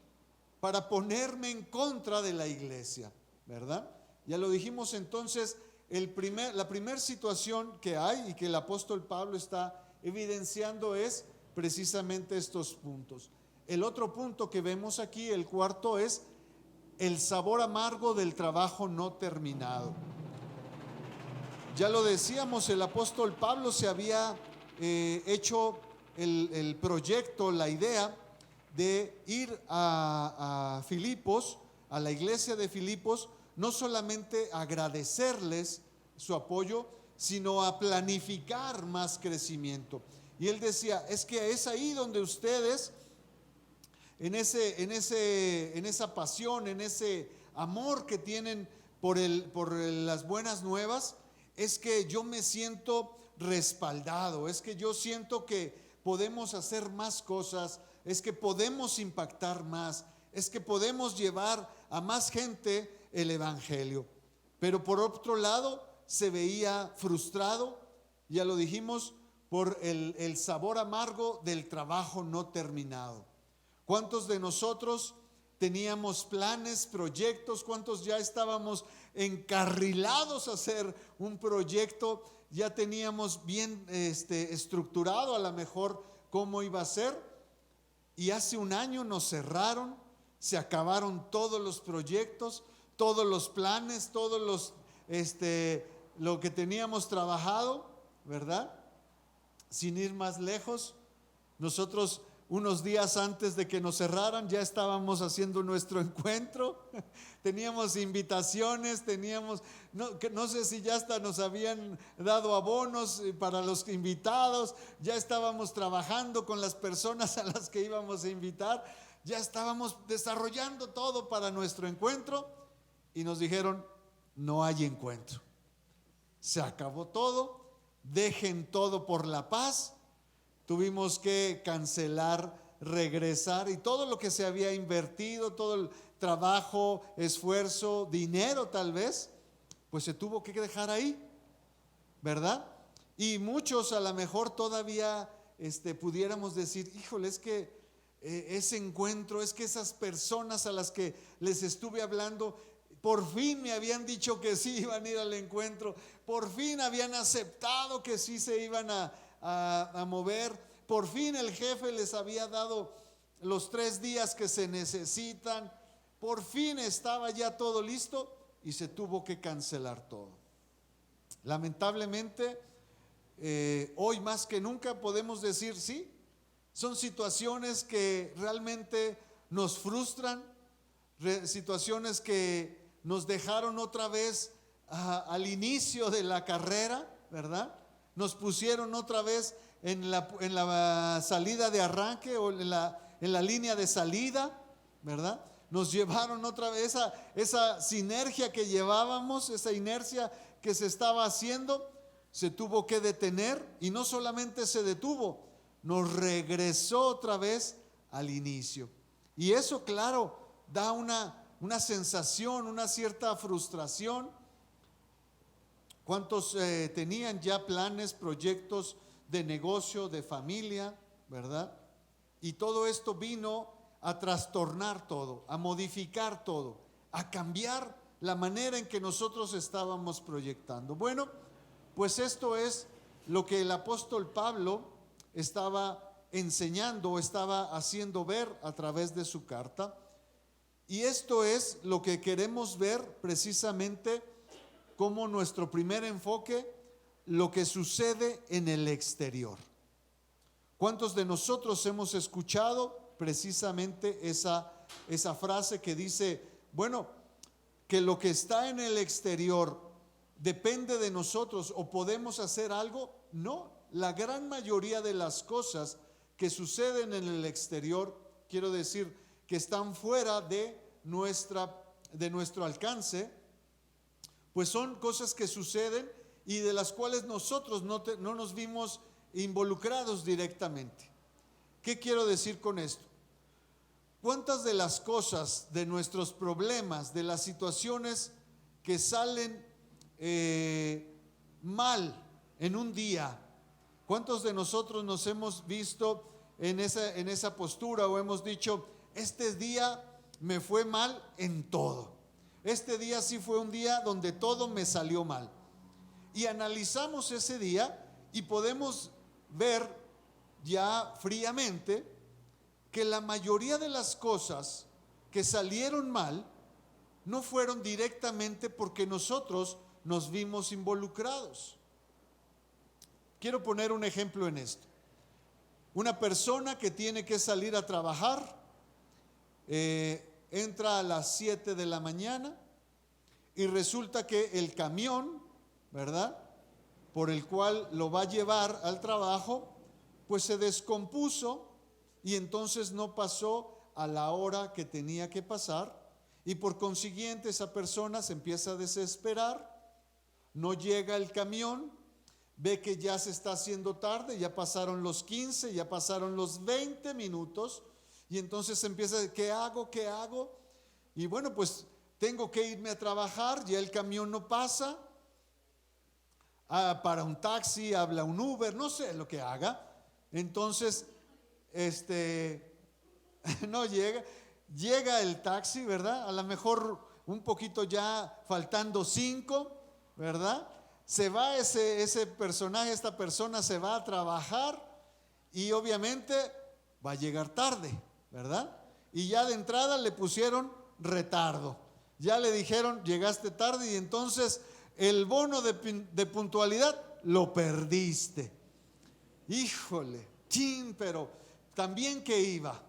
para ponerme en contra de la iglesia, ¿verdad? Ya lo dijimos. Entonces, la primera situación que hay y que el apóstol Pablo está evidenciando es precisamente estos puntos. El otro punto que vemos aquí, el cuarto, es el sabor amargo del trabajo no terminado. Ya lo decíamos, el apóstol Pablo se había hecho el proyecto, la idea de ir a Filipos, a la iglesia de Filipos, no solamente agradecerles su apoyo, sino a planificar más crecimiento. Y él decía, es que es ahí donde ustedes, en esa pasión, en ese amor que tienen por las buenas nuevas, es que yo me siento respaldado, es que yo siento que podemos hacer más cosas, es que podemos impactar más, es que podemos llevar a más gente el evangelio. Pero por otro lado se veía frustrado, ya lo dijimos, por el sabor amargo del trabajo no terminado. ¿Cuántos de nosotros teníamos planes, proyectos? ¿Cuántos ya estábamos encarrilados a hacer un proyecto? Ya teníamos bien estructurado a lo mejor cómo iba a ser, y hace un año nos cerraron, se acabaron todos los proyectos, todos los planes, todos los lo que teníamos trabajado, ¿verdad? Sin ir más lejos, nosotros unos días antes de que nos cerraran ya estábamos haciendo nuestro encuentro, teníamos invitaciones, no sé si ya hasta nos habían dado abonos para los invitados, ya estábamos trabajando con las personas a las que íbamos a invitar, ya estábamos desarrollando todo para nuestro encuentro y nos dijeron: no hay encuentro, se acabó todo, dejen todo por la paz. Tuvimos que cancelar, regresar, y todo lo que se había invertido, todo el trabajo, esfuerzo, dinero tal vez, pues se tuvo que dejar ahí, ¿verdad? Y muchos a lo mejor todavía pudiéramos decir: híjole, es que ese encuentro, es que esas personas a las que les estuve hablando, por fin me habían dicho que sí iban a ir al encuentro, por fin habían aceptado que sí se iban a mover, por fin el jefe les había dado los 3 días que se necesitan, por fin estaba ya todo listo y se tuvo que cancelar todo. Lamentablemente, hoy más que nunca podemos decir sí, son situaciones que realmente nos frustran, situaciones que nos dejaron otra vez al inicio de la carrera, ¿verdad? Nos pusieron otra vez en la salida de arranque o en la línea de salida, ¿verdad? Nos llevaron otra vez esa sinergia que llevábamos, esa inercia que se estaba haciendo, se tuvo que detener, y no solamente se detuvo, nos regresó otra vez al inicio. Y eso, claro, da una sensación, una cierta frustración. ¿Cuántos tenían ya planes, proyectos de negocio, de familia, verdad? Y todo esto vino a trastornar todo, a modificar todo, a cambiar la manera en que nosotros estábamos proyectando. Bueno, pues esto es lo que el apóstol Pablo estaba enseñando, estaba haciendo ver a través de su carta. Y esto es lo que queremos ver precisamente como nuestro primer enfoque, lo que sucede en el exterior. ¿Cuántos de nosotros hemos escuchado precisamente esa frase que dice, bueno, que lo que está en el exterior depende de nosotros o podemos hacer algo? No, la gran mayoría de las cosas que suceden en el exterior, quiero decir, que están fuera de nuestro alcance, pues son cosas que suceden y de las cuales nosotros no nos vimos involucrados directamente. ¿Qué quiero decir con esto? ¿Cuántas de las cosas, de nuestros problemas, de las situaciones que salen mal en un día, cuántos de nosotros nos hemos visto en esa postura o hemos dicho, este día me fue mal en todo? Este día sí fue un día donde todo me salió mal. Y analizamos ese día y podemos ver ya fríamente que la mayoría de las cosas que salieron mal no fueron directamente porque nosotros nos vimos involucrados. Quiero poner un ejemplo en esto. Una persona que tiene que salir a trabajar, entra a las 7 de la mañana y resulta que el camión, ¿verdad?, por el cual lo va a llevar al trabajo, pues se descompuso y entonces no pasó a la hora que tenía que pasar, y por consiguiente esa persona se empieza a desesperar, no llega el camión, ve que ya se está haciendo tarde, ya pasaron los 15, ya pasaron los 20 minutos y entonces empieza a decir, ¿qué hago? ¿Qué hago? Y bueno, pues tengo que irme a trabajar, ya el camión no pasa, para un taxi, habla un Uber, no sé lo que haga. Entonces, no llega el taxi, ¿verdad? A lo mejor un poquito ya faltando 5, ¿verdad? Se va ese personaje, esta persona se va a trabajar y obviamente va a llegar tarde, ¿verdad? Y ya de entrada le pusieron retardo, ya le dijeron llegaste tarde y entonces el bono de puntualidad lo perdiste. Híjole, chin, pero también que iba.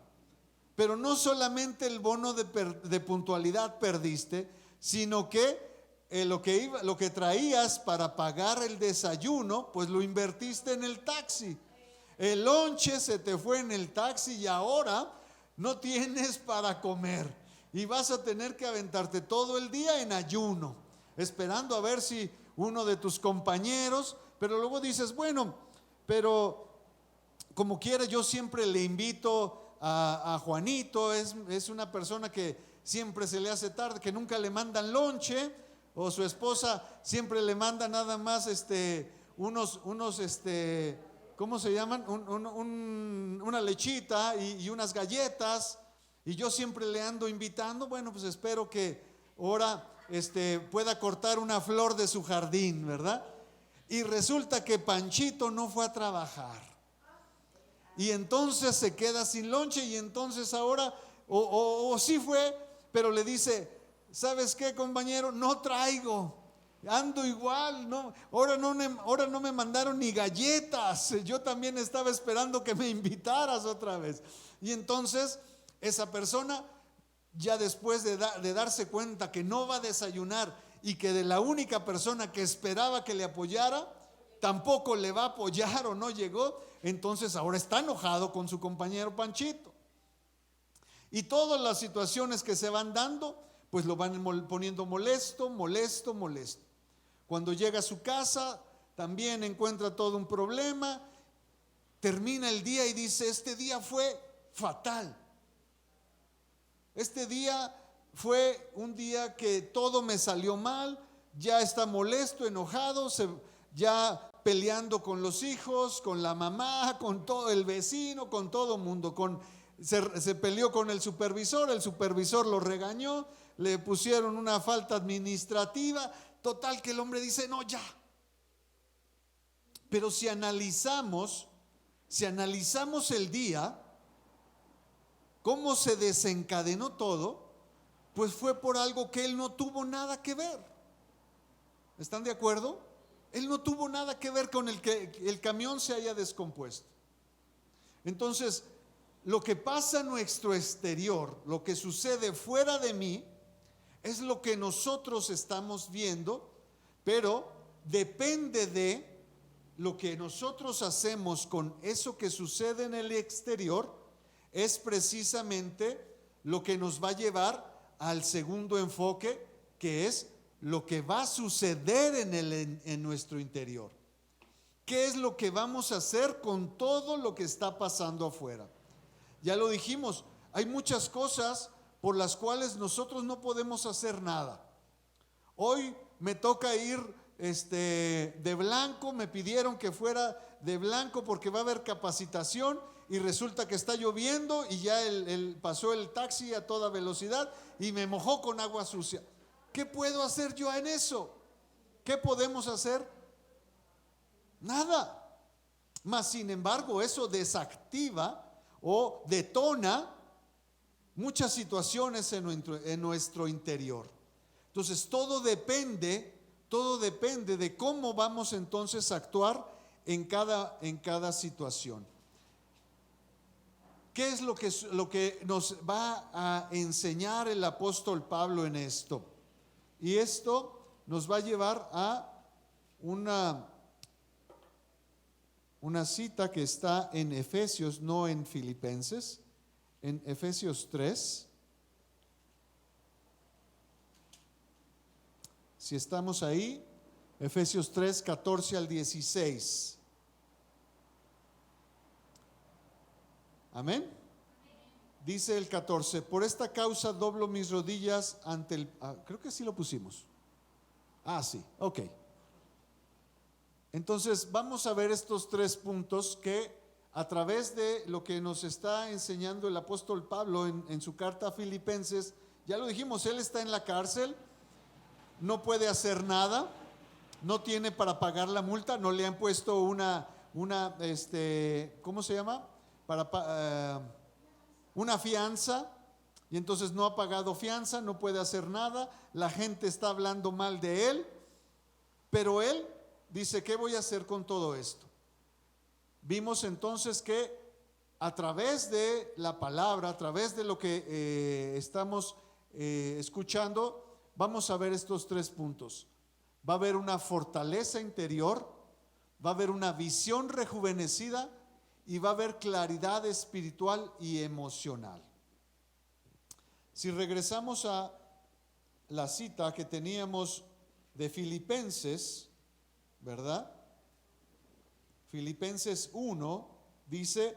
Pero no solamente el bono de puntualidad perdiste, sino que lo que traías para pagar el desayuno, pues lo invertiste en el taxi. El lonche se te fue en el taxi y ahora no tienes para comer. Y vas a tener que aventarte todo el día en ayuno, esperando a ver si uno de tus compañeros, pero luego dices, bueno, pero como quiera yo siempre le invito a Juanito, es una persona que siempre se le hace tarde, que nunca le mandan lonche, o su esposa siempre le manda nada más unos ¿cómo se llaman? Una lechita y unas galletas, y yo siempre le ando invitando. Bueno, pues espero que ahora pueda cortar una flor de su jardín, ¿verdad? Y resulta que Panchito no fue a trabajar. Y entonces se queda sin lonche y entonces ahora, o sí fue, pero le dice, ¿sabes qué, compañero? No traigo, ando igual, no, ahora no me mandaron ni galletas, yo también estaba esperando que me invitaras otra vez. Y entonces esa persona, ya después de darse cuenta que no va a desayunar y que de la única persona que esperaba que le apoyara, tampoco le va a apoyar o no llegó, entonces ahora está enojado con su compañero Panchito. Y todas las situaciones que se van dando, pues lo van poniendo molesto. Cuando llega a su casa, también encuentra todo un problema, termina el día y dice, este día fue fatal. Este día fue un día que todo me salió mal, ya está molesto, enojado, ya peleando con los hijos, con la mamá, con todo el vecino, con todo mundo. Se peleó con el supervisor lo regañó, le pusieron una falta administrativa, total que el hombre dice, no, ya. Pero si analizamos el día, cómo se desencadenó todo, pues fue por algo que él no tuvo nada que ver. ¿Están de acuerdo? Él no tuvo nada que ver con el que el camión se haya descompuesto. Entonces, lo que pasa en nuestro exterior, lo que sucede fuera de mí, es lo que nosotros estamos viendo, pero depende de lo que nosotros hacemos con eso que sucede en el exterior, es precisamente lo que nos va a llevar al segundo enfoque, que es lo que va a suceder en nuestro interior. ¿Qué es lo que vamos a hacer con todo lo que está pasando afuera? Ya lo dijimos, hay muchas cosas por las cuales nosotros no podemos hacer nada. Hoy me toca ir de blanco, me pidieron que fuera de blanco porque va a haber capacitación y resulta que está lloviendo y ya pasó el taxi a toda velocidad y me mojó con agua sucia. ¿Qué puedo hacer yo en eso? ¿Qué podemos hacer? Nada. Mas sin embargo, eso desactiva o detona muchas situaciones en nuestro interior. Entonces todo depende de cómo vamos entonces a actuar en cada situación. ¿Qué es lo que nos va a enseñar el apóstol Pablo en esto? Y esto nos va a llevar a una cita que está en Efesios, no en Filipenses, en Efesios 3. Si estamos ahí, Efesios 3, 14 al 16. Amén. Dice el 14: por esta causa doblo mis rodillas ante el... creo que sí lo pusimos. Sí, ok. Entonces vamos a ver estos 3 puntos que a través de lo que nos está enseñando el apóstol Pablo en su carta a Filipenses. Ya lo dijimos, él está en la cárcel, no puede hacer nada, no tiene para pagar la multa, no le han puesto una ¿cómo se llama? Una fianza, y entonces no ha pagado fianza, no puede hacer nada, la gente está hablando mal de él, pero él dice: ¿qué voy a hacer con todo esto? Vimos entonces que a través de la palabra, a través de lo que estamos escuchando, vamos a ver estos 3 puntos. Va a haber una fortaleza interior, va a haber una visión rejuvenecida y va a haber claridad espiritual y emocional. Si regresamos a la cita que teníamos de Filipenses, ¿verdad? Filipenses 1 dice,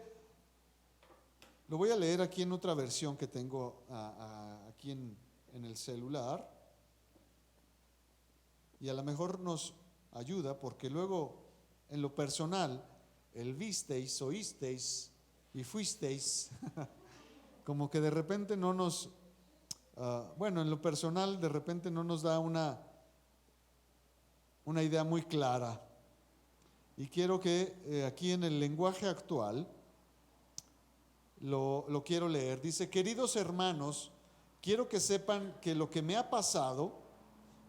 lo voy a leer aquí en otra versión que tengo aquí en el celular, y a lo mejor nos ayuda, porque luego en lo personal el visteis, oísteis y fuisteis como que de repente no nos en lo personal de repente no nos da una idea muy clara. Y quiero que aquí en el lenguaje actual lo quiero leer. Dice: queridos hermanos, quiero que sepan que lo que me ha pasado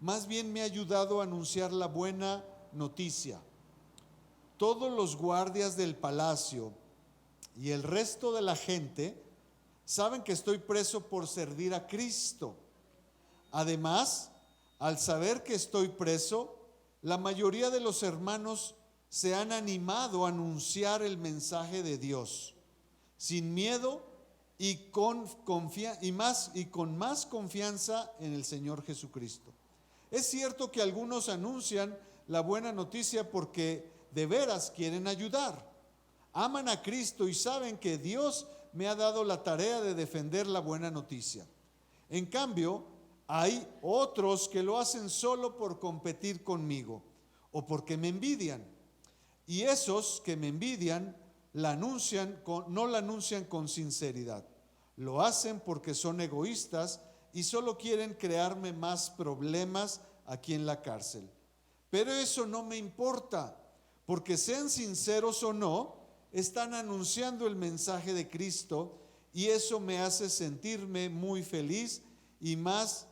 más bien me ha ayudado a anunciar la buena noticia. Todos los guardias del palacio y el resto de la gente saben que estoy preso por servir a Cristo. Además, al saber que estoy preso, la mayoría de los hermanos se han animado a anunciar el mensaje de Dios sin miedo y con más confianza en el Señor Jesucristo. Es cierto que algunos anuncian la buena noticia porque de veras quieren ayudar, aman a Cristo y saben que Dios me ha dado la tarea de defender la buena noticia. En cambio, hay otros que lo hacen solo por competir conmigo o porque me envidian. Y esos que me envidian no la anuncian con sinceridad. Lo hacen porque son egoístas y solo quieren crearme más problemas aquí en la cárcel. Pero eso no me importa, porque sean sinceros o no, están anunciando el mensaje de Cristo, y eso me hace sentirme muy feliz, y más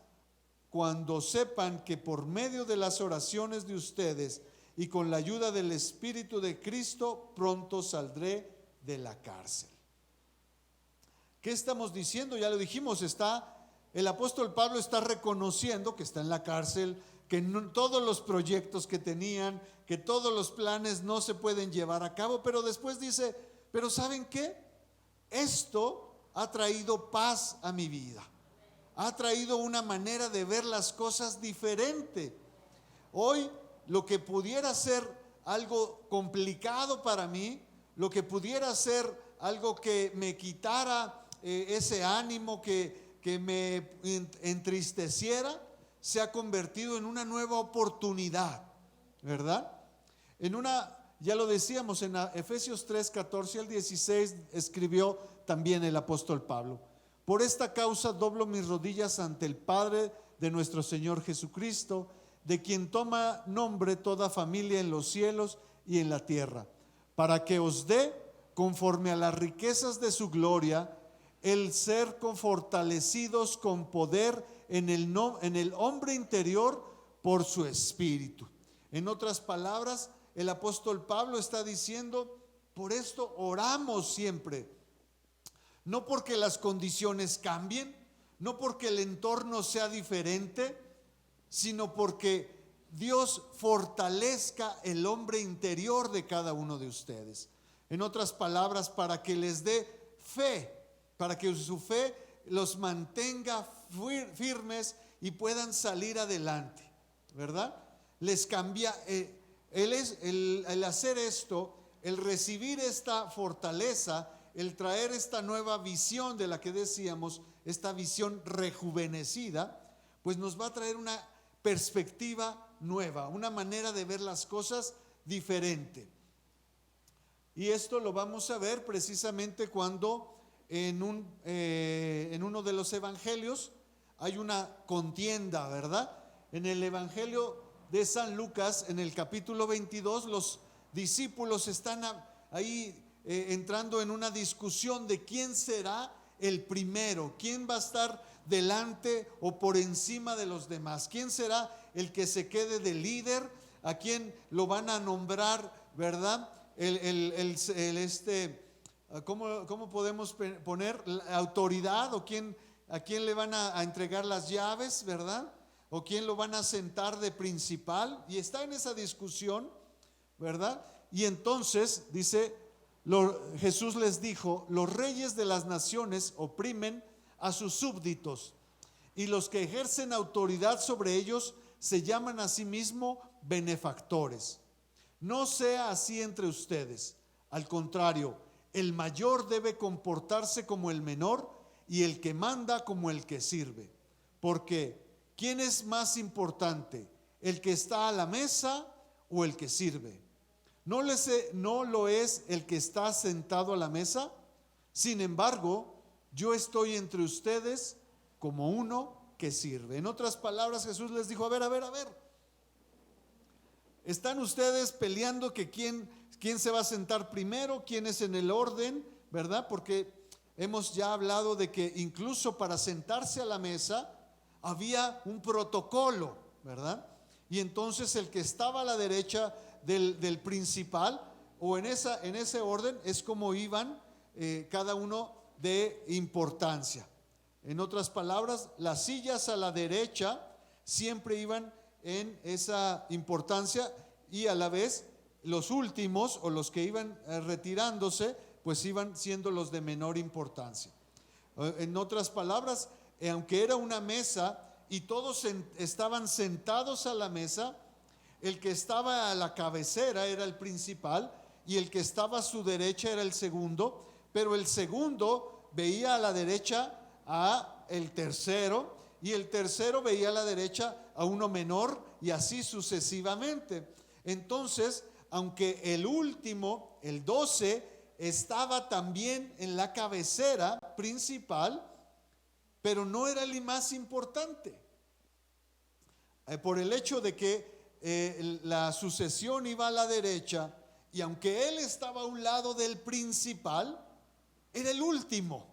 cuando sepan que por medio de las oraciones de ustedes y con la ayuda del Espíritu de Cristo, pronto saldré de la cárcel. ¿Qué estamos diciendo? Ya lo dijimos, el apóstol Pablo está reconociendo que está en la cárcel, que todos los proyectos que tenían, que todos los planes no se pueden llevar a cabo, pero después dice: pero ¿saben qué? Esto ha traído paz a mi vida, ha traído una manera de ver las cosas diferente. Hoy lo que pudiera ser algo complicado para mí, lo que pudiera ser algo que me quitara ese ánimo, que me entristeciera, se ha convertido en una nueva oportunidad, ¿verdad? Ya lo decíamos, en Efesios 3, 14 al 16 escribió también el apóstol Pablo: por esta causa doblo mis rodillas ante el Padre de nuestro Señor Jesucristo, de quien toma nombre toda familia en los cielos y en la tierra, para que os dé, conforme a las riquezas de su gloria, el ser fortalecidos con poder en el hombre interior por su espíritu. En otras palabras, el apóstol Pablo está diciendo: por esto oramos siempre, no porque las condiciones cambien, no porque el entorno sea diferente, sino porque Dios fortalezca el hombre interior de cada uno de ustedes. En otras palabras, para que les dé fe, para que su fe los mantenga firmes y puedan salir adelante. ¿verdad? Les cambia, el hacer esto, el recibir esta fortaleza, el traer esta nueva visión de la que decíamos, esta visión rejuvenecida, pues nos va a traer una perspectiva nueva, una manera de ver las cosas diferente. Y esto lo vamos a ver precisamente cuando en uno de los evangelios hay una contienda, ¿verdad? En el evangelio de San Lucas, en el capítulo 22, los discípulos están ahí entrando en una discusión de quién será el primero, quién va a estar delante o por encima de los demás, quién será el que se quede de líder, a quién lo van a nombrar, ¿verdad? ¿Cómo podemos poner autoridad? ¿O a quién le van a entregar las llaves, verdad? ¿O quién lo van a sentar de principal? Y está en esa discusión, ¿verdad? Y entonces dice, Jesús les dijo: los reyes de las naciones oprimen a sus súbditos, y los que ejercen autoridad sobre ellos se llaman a sí mismos benefactores. No sea así entre ustedes. Al contrario, el mayor debe comportarse como el menor, y el que manda como el que sirve. Porque ¿quién es más importante, el que está a la mesa o el que sirve? ¿No lo es el que está sentado a la mesa? Sin embargo, yo estoy entre ustedes como uno que sirve. En otras palabras, Jesús les dijo: a ver, están ustedes peleando que quién se va a sentar primero, quién es en el orden, ¿verdad? Porque hemos ya hablado de que incluso para sentarse a la mesa había un protocolo, ¿verdad? Y entonces el que estaba a la derecha del principal, o en ese orden, es como iban cada uno de importancia. En otras palabras, las sillas a la derecha siempre iban en esa importancia, y a la vez los últimos, o los que iban retirándose, pues iban siendo los de menor importancia. En otras palabras, aunque era una mesa y todos estaban sentados a la mesa, el que estaba a la cabecera era el principal, y el que estaba a su derecha era el segundo, pero el segundo veía a la derecha a el tercero, y el tercero veía a la derecha a uno menor, y así sucesivamente. Entonces, aunque el último, el 12, estaba también en la cabecera principal, pero no era el más importante, por el hecho de que la sucesión iba a la derecha, y aunque él estaba a un lado del principal, era el último.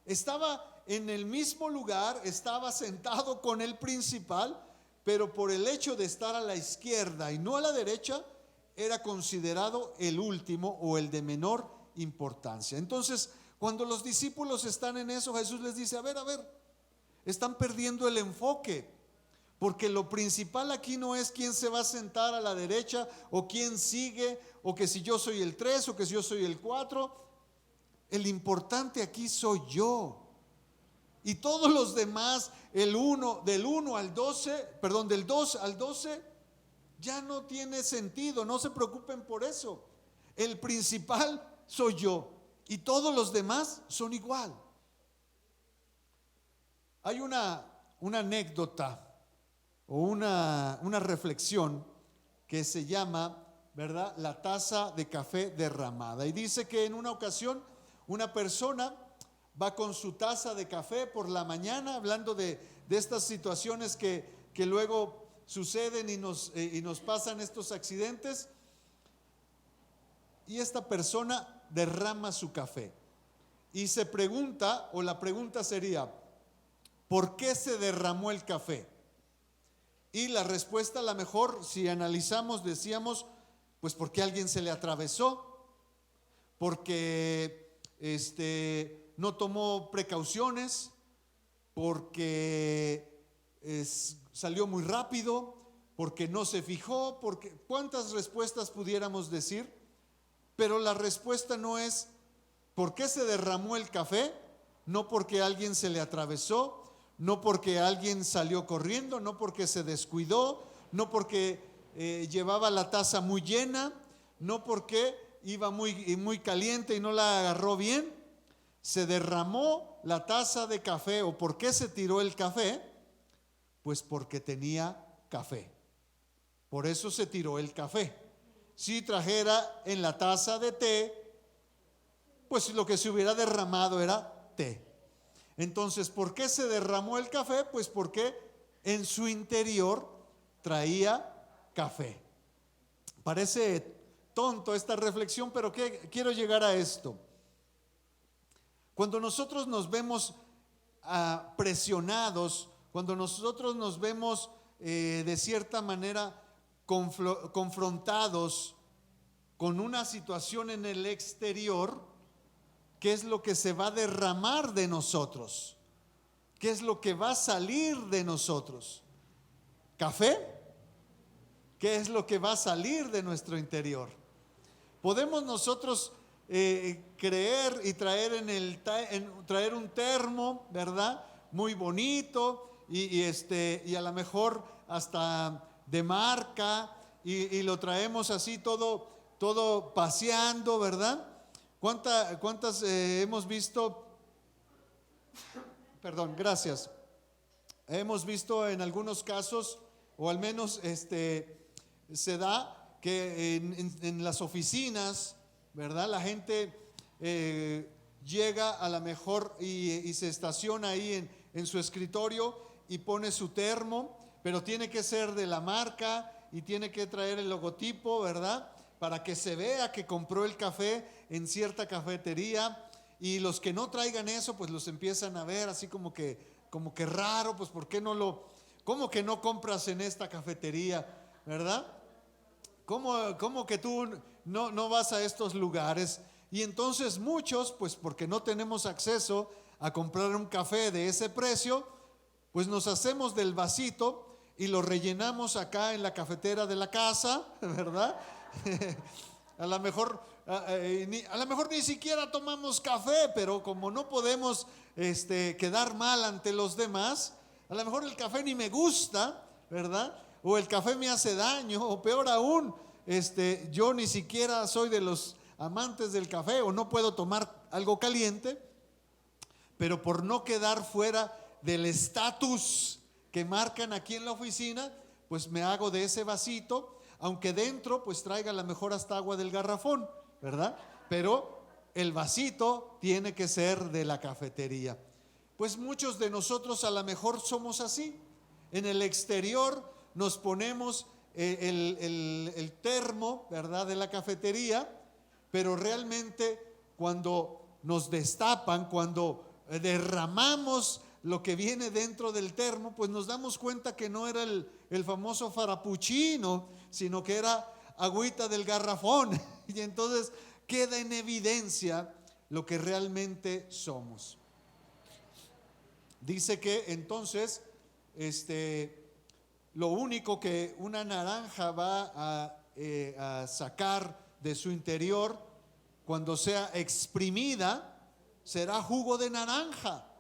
Estaba en el mismo lugar, estaba sentado con el principal, pero por el hecho de estar a la izquierda y no a la derecha, era considerado el último o el de menor importancia. Entonces, cuando los discípulos están en eso, Jesús les dice: a ver, están perdiendo el enfoque, porque lo principal aquí no es quién se va a sentar a la derecha, o quién sigue, o que si yo soy el 3 o que si yo soy el 4. El importante aquí soy yo. Y todos los demás, del 2 al 12, ya no tiene sentido. No se preocupen por eso. El principal soy yo, y todos los demás son igual. Hay una anécdota o una reflexión que se llama, ¿verdad?, la taza de café derramada. Y dice que en una ocasión una persona va con su taza de café por la mañana, hablando de estas situaciones que luego suceden y nos pasan estos accidentes, y esta persona derrama su café y se pregunta, o la pregunta sería: ¿por qué se derramó el café? Y la respuesta, a lo mejor, si analizamos, decíamos: pues porque a alguien se le atravesó, porque no tomó precauciones, porque salió muy rápido, porque no se fijó, porque cuántas respuestas pudiéramos decir. Pero la respuesta no es por qué se derramó el café, no porque alguien se le atravesó, no porque alguien salió corriendo, no porque se descuidó, no porque llevaba la taza muy llena, no porque iba muy caliente y no la agarró bien. Se derramó la taza de café. ¿O por qué se tiró el café? Pues porque tenía café. Por eso se tiró el café. Si trajera en la taza de té, pues lo que se hubiera derramado era té. Entonces, ¿por qué se derramó el café? Pues porque en su interior traía café. Parece tonto esta reflexión, pero quiero llegar a esto. Cuando nosotros nos vemos presionados, cuando nosotros nos vemos de cierta manera confrontados con una situación en el exterior, ¿qué es lo que se va a derramar de nosotros? ¿Qué es lo que va a salir de nosotros? ¿Café? ¿Qué es lo que va a salir de nuestro interior? Podemos nosotros creer y traer un termo, ¿verdad? Muy bonito y a lo mejor hasta de marca y lo traemos así todo paseando, ¿verdad? ¿Cuántas hemos visto? Perdón, gracias. Hemos visto en algunos casos, o al menos se da que en las oficinas, ¿verdad? La gente llega a lo mejor y se estaciona ahí en su escritorio y pone su termo, pero tiene que ser de la marca y tiene que traer el logotipo, ¿verdad? Para que se vea que compró el café en cierta cafetería. Y los que no traigan eso, pues los empiezan a ver así como que raro, pues ¿por qué cómo que no compras en esta cafetería, verdad? ¿Cómo que tú no vas a estos lugares? Y entonces muchos, pues porque no tenemos acceso a comprar un café de ese precio, pues nos hacemos del vasito y lo rellenamos acá en la cafetera de la casa, ¿verdad? A lo mejor ni siquiera tomamos café, pero como no podemos quedar mal ante los demás, a lo mejor el café ni me gusta, ¿verdad? O el café me hace daño, o peor aún, yo ni siquiera soy de los amantes del café o no puedo tomar algo caliente, pero por no quedar fuera del estatus que marcan aquí en la oficina, pues me hago de ese vasito, aunque dentro pues traiga a lo mejor hasta agua del garrafón, ¿verdad? Pero el vasito tiene que ser de la cafetería. Pues muchos de nosotros a lo mejor somos así. En el exterior nos ponemos el termo, ¿verdad?, de la cafetería, pero realmente cuando nos destapan, cuando derramamos lo que viene dentro del termo, pues nos damos cuenta que no era el famoso frappuccino, sino que era agüita del garrafón. Y entonces queda en evidencia lo que realmente somos. Dice que entonces lo único que una naranja va a sacar de su interior cuando sea exprimida será jugo de naranja.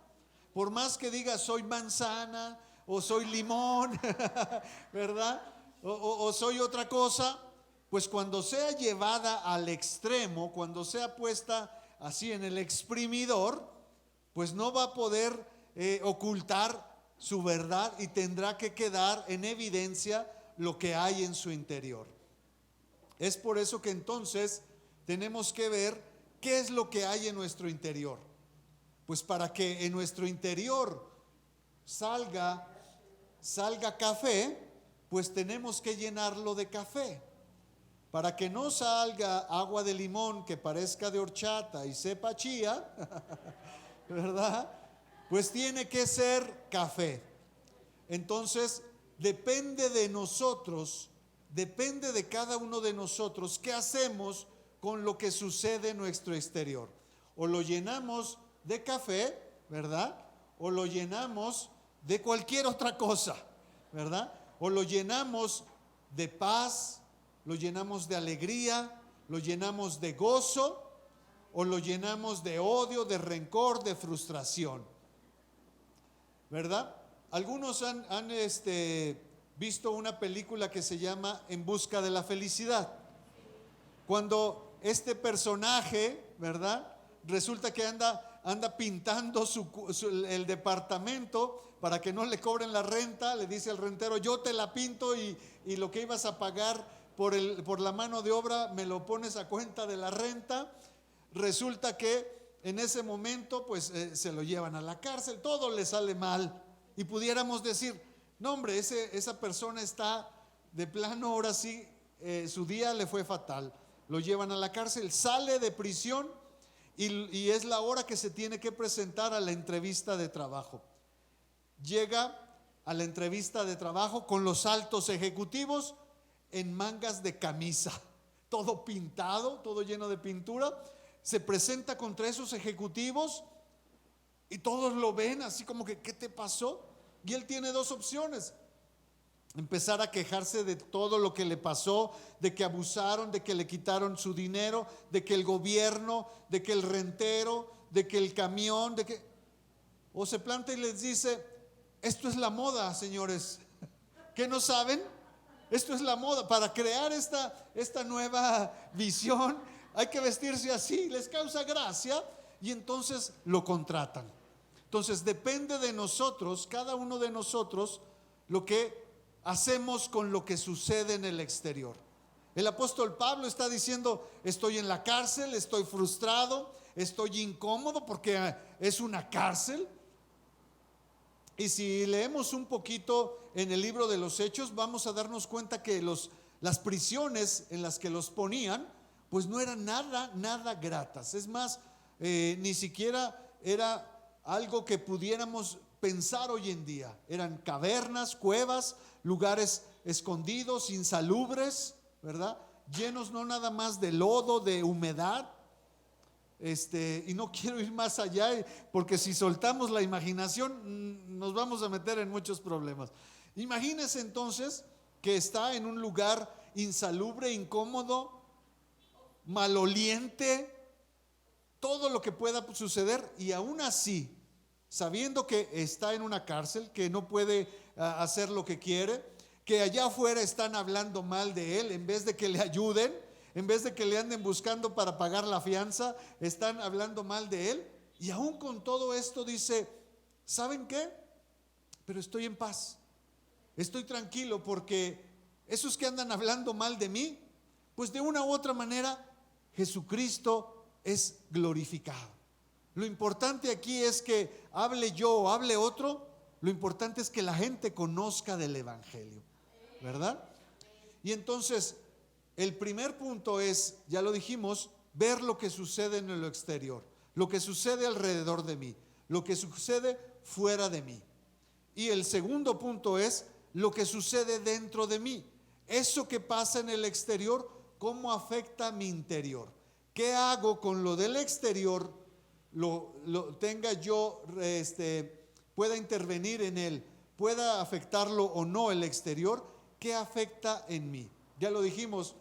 Por más que diga soy manzana o soy limón, ¿verdad? O soy otra cosa, pues cuando sea llevada al extremo, cuando sea puesta así en el exprimidor, pues no va a poder ocultar su verdad y tendrá que quedar en evidencia lo que hay en su interior. Es por eso que entonces tenemos que ver qué es lo que hay en nuestro interior. Pues para que en nuestro interior salga café, pues tenemos que llenarlo de café. Para que no salga agua de limón que parezca de horchata y sepa chía, ¿verdad? Pues tiene que ser café. Entonces, depende de nosotros, depende de cada uno de nosotros, qué hacemos con lo que sucede en nuestro exterior. O lo llenamos de café, ¿verdad? O lo llenamos de cualquier otra cosa, ¿verdad? O lo llenamos de paz, lo llenamos de alegría, lo llenamos de gozo, o lo llenamos de odio, de rencor, de frustración. ¿verdad? Algunos han visto una película que se llama En busca de la felicidad. Cuando este personaje, ¿verdad? Resulta que anda pintando el departamento para que no le cobren la renta. Le dice al rentero: yo te la pinto y lo que ibas a pagar por la mano de obra me lo pones a cuenta de la renta. Resulta que en ese momento pues se lo llevan a la cárcel, todo le sale mal. Y pudiéramos decir: no, hombre, esa persona está de plano, ahora sí, su día le fue fatal. Lo llevan a la cárcel, sale de prisión y es la hora que se tiene que presentar a la entrevista de trabajo. Llega a la entrevista de trabajo con los altos ejecutivos en mangas de camisa, todo pintado, todo lleno de pintura. Se presenta contra esos ejecutivos y todos lo ven así como que: ¿qué te pasó? Y él tiene dos opciones: empezar a quejarse de todo lo que le pasó, de que abusaron, de que le quitaron su dinero, de que el gobierno, de que el rentero, de que el camión, o se planta y les dice: esto es la moda, señores. ¿Qué no saben? Esto es la moda. Para crear esta nueva visión hay que vestirse así. Les causa gracia y entonces lo contratan. Entonces depende de nosotros, cada uno de nosotros, lo que hacemos con lo que sucede en el exterior. El apóstol Pablo está diciendo: estoy en la cárcel, estoy frustrado, estoy incómodo porque es una cárcel. Y si leemos un poquito en el libro de los Hechos, vamos a darnos cuenta que las prisiones en las que los ponían pues no eran nada gratas. Es más, ni siquiera era algo que pudiéramos pensar hoy en día. Eran cavernas, cuevas, lugares escondidos, insalubres, ¿verdad? Llenos no nada más de lodo, de humedad. Y no quiero ir más allá, porque si soltamos la imaginación nos vamos a meter en muchos problemas. Imagínese entonces que está en un lugar insalubre, incómodo, maloliente, todo lo que pueda suceder, y aún así, sabiendo que está en una cárcel, que no puede hacer lo que quiere, que allá afuera están hablando mal de él, en vez de que le ayuden, en vez de que le anden buscando para pagar la fianza, están hablando mal de él. Y aún con todo esto dice: ¿saben qué? Pero estoy en paz, estoy tranquilo, porque esos que andan hablando mal de mí, pues de una u otra manera Jesucristo es glorificado. Lo importante aquí es que hable yo o hable otro, lo importante es que la gente conozca del evangelio, ¿verdad? Y entonces el primer punto es, ya lo dijimos, ver lo que sucede en lo exterior, lo que sucede alrededor de mí, lo que sucede fuera de mí. Y el segundo punto es lo que sucede dentro de mí. Eso que pasa en el exterior, ¿cómo afecta a mi interior? ¿Qué hago con lo del exterior? Tenga yo, pueda intervenir en él, pueda afectarlo o no el exterior. ¿Qué afecta en mí? Ya lo dijimos,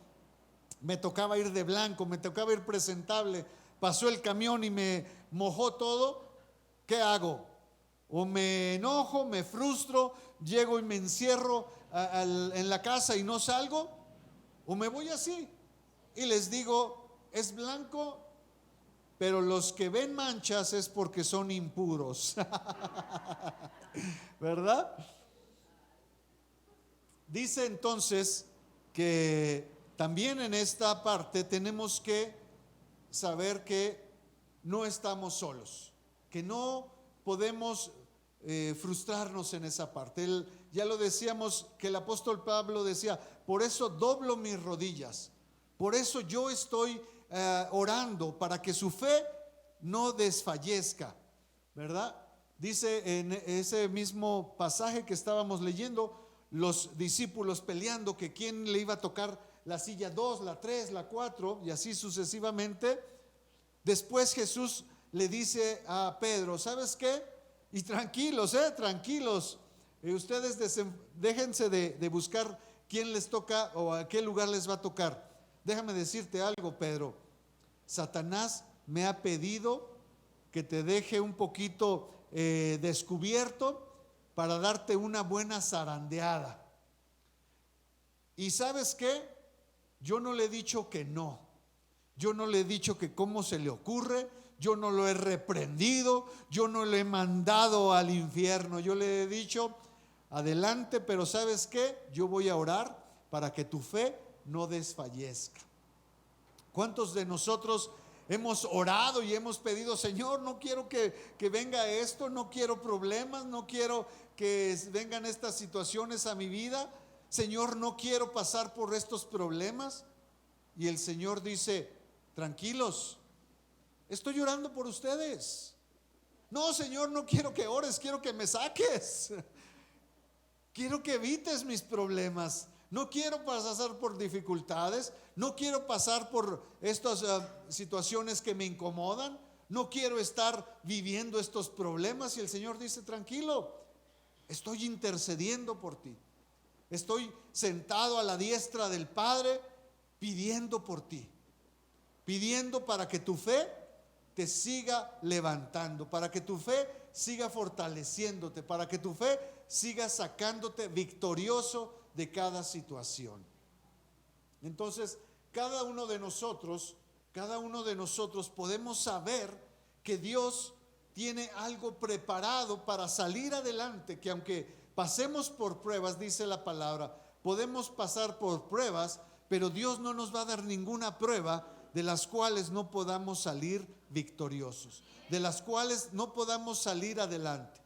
me tocaba ir de blanco, me tocaba ir presentable, pasó el camión y me mojó todo. ¿Qué hago? O me enojo, me frustro, llego y me encierro en la casa y no salgo, o me voy así y les digo: es blanco, pero los que ven manchas es porque son impuros. ¿Verdad? Dice entonces que también en esta parte tenemos que saber que no estamos solos, que no podemos frustrarnos en esa parte. Ya lo decíamos, que el apóstol Pablo decía: por eso doblo mis rodillas, por eso yo estoy orando para que su fe no desfallezca, ¿verdad? Dice en ese mismo pasaje que estábamos leyendo, los discípulos peleando que quién le iba a tocar la silla 2, la 3, la 4 y así sucesivamente. Después Jesús le dice a Pedro: ¿sabes qué? Y tranquilos, tranquilos, ustedes déjense de buscar quién les toca o a qué lugar les va a tocar. Déjame decirte algo, Pedro: Satanás me ha pedido que te deje un poquito descubierto para darte una buena zarandeada. ¿Y sabes qué? Yo no le he dicho que no. Yo no le he dicho que cómo se le ocurre. Yo no lo he reprendido. Yo no le he mandado al infierno. Yo le he dicho, adelante, pero ¿sabes qué? Yo voy a orar para que tu fe no desfallezca. ¿Cuántos de nosotros hemos orado y hemos pedido, Señor, no quiero que venga esto, no quiero problemas, no quiero que vengan estas situaciones a mi vida? Señor, no quiero pasar por estos problemas. Y el Señor dice, tranquilos, estoy orando por ustedes. No, Señor, no quiero que ores, quiero que me saques. Quiero que evites mis problemas. No quiero pasar por dificultades. No quiero pasar por estas situaciones que me incomodan. No quiero estar viviendo estos problemas. Y el Señor dice, tranquilo, estoy intercediendo por ti. Estoy sentado a la diestra del Padre pidiendo por ti. Pidiendo para que tu fe te siga levantando, para que tu fe siga fortaleciéndote, para que tu fe siga sacándote victorioso de cada situación. Entonces, cada uno de nosotros podemos saber que Dios tiene algo preparado para salir adelante, que aunque pasemos por pruebas, dice la palabra, podemos pasar por pruebas, pero Dios no nos va a dar ninguna prueba de las cuales no podamos salir victoriosos, de las cuales no podamos salir adelante.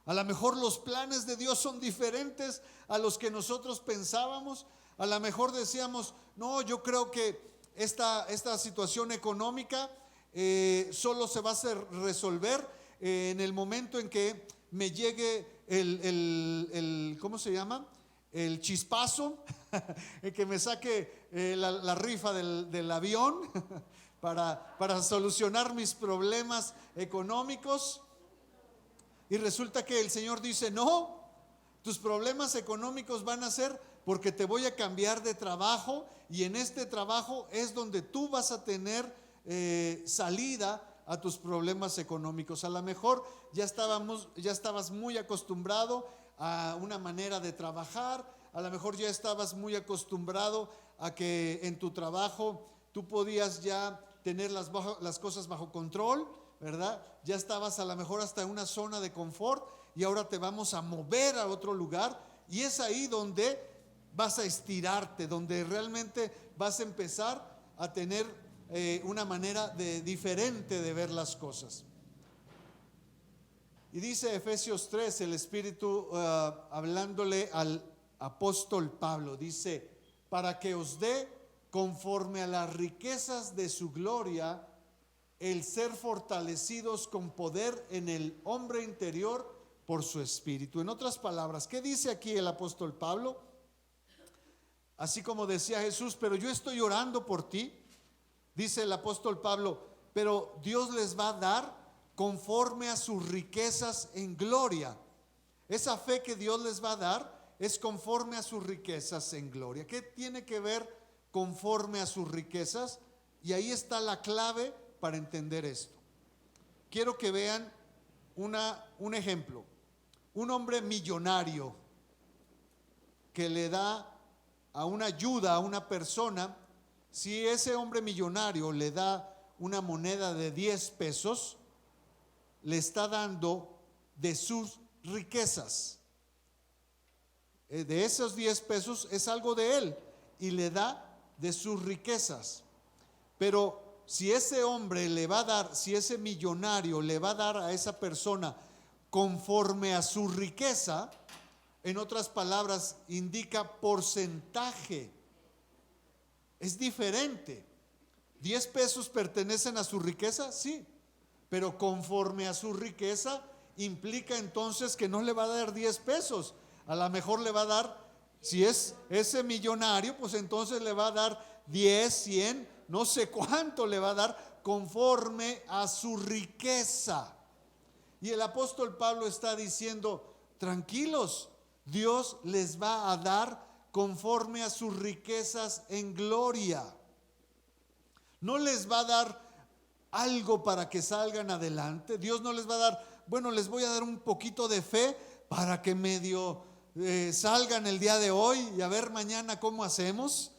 A lo mejor los planes de Dios son diferentes a los que nosotros pensábamos. A lo mejor decíamos, no, yo creo que esta situación económica solo se va a resolver en el momento en que me llegue el ¿cómo se llama? El chispazo, en que me saque la rifa del avión para solucionar mis problemas económicos. Y resulta que el Señor dice, no, tus problemas económicos van a ser porque te voy a cambiar de trabajo, y en este trabajo es donde tú vas a tener salida a tus problemas económicos. A lo mejor ya estabas muy acostumbrado a una manera de trabajar, a lo mejor ya estabas muy acostumbrado a que en tu trabajo tú podías ya tener las cosas bajo control, ¿verdad? Ya estabas a lo mejor hasta en una zona de confort, y ahora te vamos a mover a otro lugar, y es ahí donde vas a estirarte, donde realmente vas a empezar a tener una manera diferente de ver las cosas. Y dice Efesios 3, el Espíritu hablándole al apóstol Pablo, dice, para que os dé conforme a las riquezas de su gloria el ser fortalecidos con poder en el hombre interior por su Espíritu. En otras palabras, ¿qué dice aquí el apóstol Pablo? Así como decía Jesús, pero yo estoy orando por ti, dice el apóstol Pablo, pero Dios les va a dar conforme a sus riquezas en gloria. Esa fe que Dios les va a dar es conforme a sus riquezas en gloria. ¿Qué tiene que ver conforme a sus riquezas? Y ahí está la clave para entender esto. Quiero que vean un ejemplo. Un hombre millonario que le da a una ayuda a una persona. Si ese hombre millonario le da una moneda de 10 pesos, le está dando de sus riquezas. De esos 10 pesos es algo de él, y le da de sus riquezas. Pero si ese hombre le va a dar, si ese millonario le va a dar a esa persona conforme a su riqueza, en otras palabras, indica porcentaje. Es diferente. 10 pesos pertenecen a su riqueza, sí, pero conforme a su riqueza implica entonces que no le va a dar 10 pesos. A lo mejor le va a dar, si es ese millonario, pues entonces le va a dar 10, 100, no sé cuánto le va a dar conforme a su riqueza. Y el apóstol Pablo está diciendo, tranquilos, Dios les va a dar conforme a sus riquezas en gloria. No les va a dar algo para que salgan adelante. Dios no les va a dar, bueno, les voy a dar un poquito de fe para que medio salgan el día de hoy y a ver mañana cómo hacemos.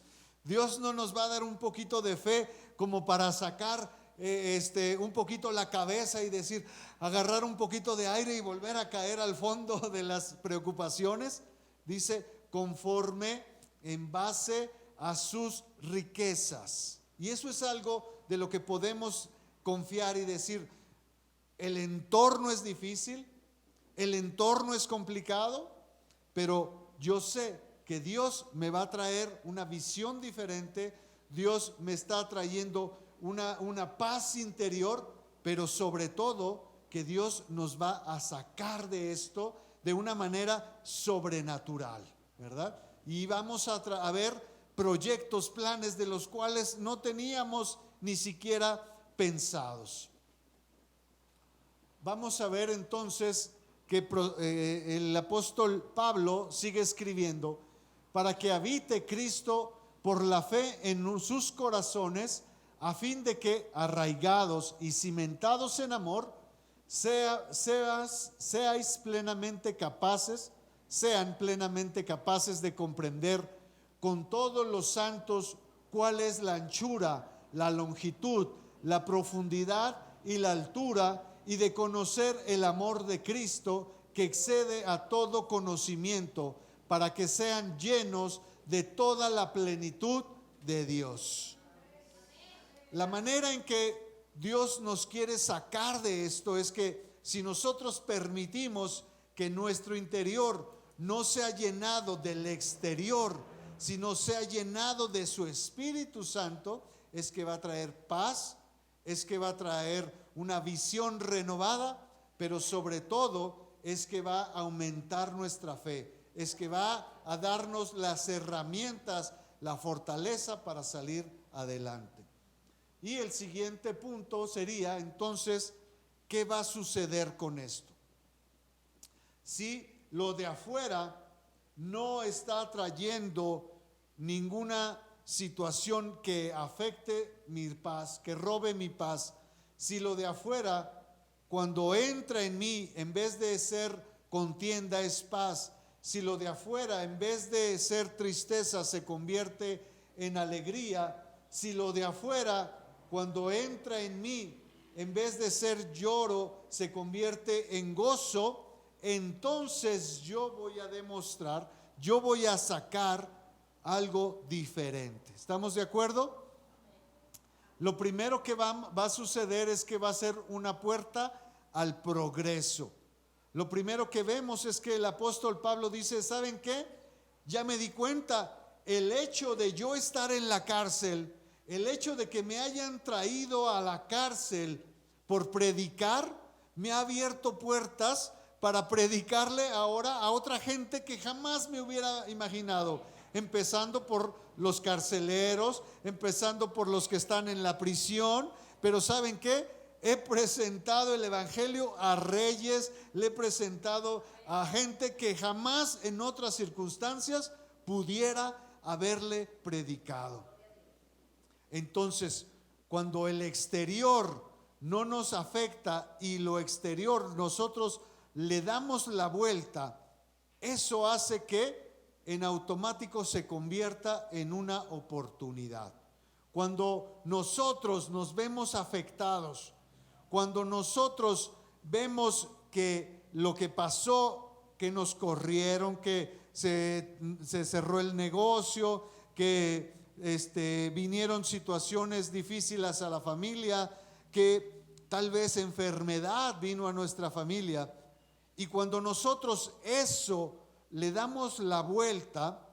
Dios no nos va a dar un poquito de fe como para sacar un poquito la cabeza y decir, agarrar un poquito de aire y volver a caer al fondo de las preocupaciones. Dice, conforme en base a sus riquezas. Y eso es algo de lo que podemos confiar y decir, el entorno es difícil, el entorno es complicado, pero yo sé que Dios me va a traer una visión diferente. Dios me está trayendo una paz interior, pero sobre todo que Dios nos va a sacar de esto de una manera sobrenatural, ¿verdad? Y vamos a ver proyectos, planes de los cuales no teníamos ni siquiera pensados. Vamos a ver entonces que el apóstol Pablo sigue escribiendo, para que habite Cristo por la fe en sus corazones, a fin de que, arraigados y cimentados en amor, sean plenamente capaces de comprender con todos los santos cuál es la anchura, la longitud, la profundidad y la altura, y de conocer el amor de Cristo que excede a todo conocimiento, para que sean llenos de toda la plenitud de Dios. La manera en que Dios nos quiere sacar de esto es que si nosotros permitimos que nuestro interior no sea llenado del exterior, sino sea llenado de su Espíritu Santo, es que va a traer paz, es que va a traer una visión renovada, pero sobre todo es que va a aumentar nuestra fe, es que va a darnos las herramientas, la fortaleza para salir adelante. Y el siguiente punto sería entonces, ¿qué va a suceder con esto? Si lo de afuera no está trayendo ninguna situación que afecte mi paz, que robe mi paz, si lo de afuera cuando entra en mí, en vez de ser contienda, es paz, si lo de afuera en vez de ser tristeza se convierte en alegría, si lo de afuera cuando entra en mí en vez de ser lloro se convierte en gozo, entonces yo voy a demostrar, yo voy a sacar algo diferente. ¿Estamos de acuerdo? Lo primero que va a suceder es que va a ser una puerta al progreso. Lo primero que vemos es que el apóstol Pablo dice, ¿saben qué? Ya me di cuenta, el hecho de yo estar en la cárcel, el hecho de que me hayan traído a la cárcel por predicar, me ha abierto puertas para predicarle ahora a otra gente que jamás me hubiera imaginado, empezando por los carceleros, empezando por los que están en la prisión. Pero ¿saben qué? He presentado el evangelio a reyes, le he presentado a gente que jamás en otras circunstancias pudiera haberle predicado. Entonces, cuando el exterior no nos afecta y lo exterior nosotros le damos la vuelta, eso hace que en automático se convierta en una oportunidad. Cuando nosotros nos vemos afectados, cuando nosotros vemos que lo que pasó, que nos corrieron, que se cerró el negocio, que vinieron situaciones difíciles a la familia, que tal vez enfermedad vino a nuestra familia, y cuando nosotros eso le damos la vuelta,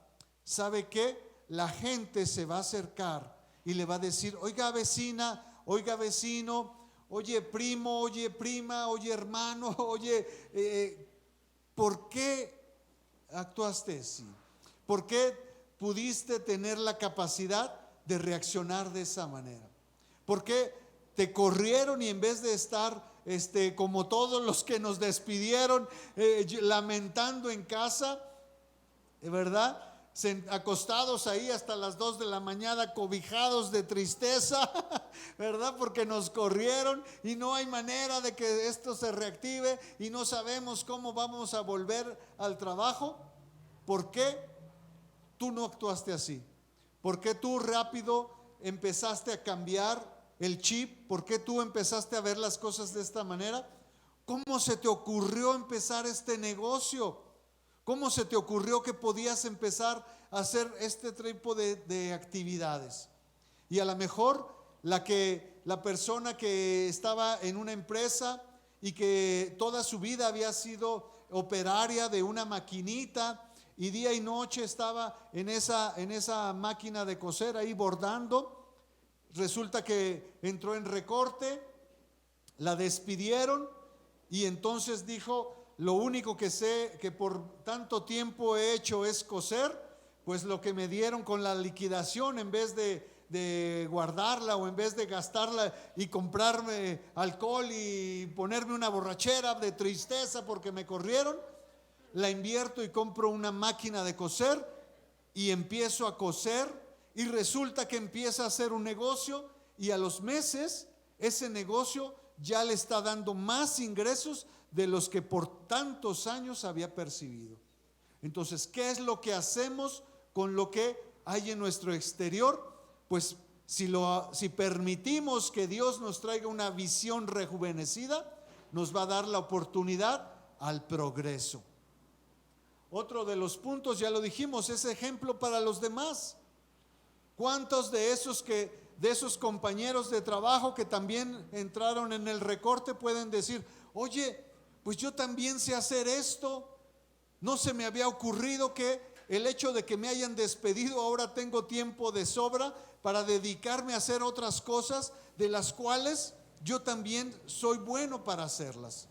¿sabe qué? La gente se va a acercar y le va a decir, oiga vecina, oiga vecino, oye primo, oye prima, oye hermano, oye, ¿por qué actuaste así? ¿Por qué pudiste tener la capacidad de reaccionar de esa manera? ¿Por qué te corrieron y en vez de estar como todos los que nos despidieron, lamentando en casa, ¿verdad? acostados ahí hasta las 2 de la mañana, cobijados de tristeza, ¿verdad? Porque nos corrieron y no hay manera de que esto se reactive y no sabemos cómo vamos a volver al trabajo. ¿Por qué tú no actuaste así? ¿Por qué tú rápido empezaste a cambiar el chip? ¿Por qué tú empezaste a ver las cosas de esta manera? ¿Cómo se te ocurrió empezar este negocio? ¿Cómo se te ocurrió que podías empezar a hacer este tipo de actividades? Y a lo mejor la persona que estaba en una empresa y que toda su vida había sido operaria de una maquinita y día y noche estaba en esa máquina de coser ahí bordando, resulta que entró en recorte, la despidieron y entonces dijo: lo único que sé que por tanto tiempo he hecho es coser, pues lo que me dieron con la liquidación, en vez de guardarla o en vez de gastarla y comprarme alcohol y ponerme una borrachera de tristeza porque me corrieron, la invierto y compro una máquina de coser y empiezo a coser, y resulta que empieza a hacer un negocio y a los meses ese negocio ya le está dando más ingresos de los que por tantos años había percibido. Entonces, ¿qué es lo que hacemos con lo que hay en nuestro exterior? Pues si permitimos que Dios nos traiga una visión rejuvenecida, nos va a dar la oportunidad al progreso. Otro de los puntos, ya lo dijimos, es ejemplo para los demás. ¿Cuántos de esos compañeros de trabajo que también entraron en el recorte pueden decir: oye, pues yo también sé hacer esto, no se me había ocurrido que el hecho de que me hayan despedido, ahora tengo tiempo de sobra para dedicarme a hacer otras cosas de las cuales yo también soy bueno para hacerlas?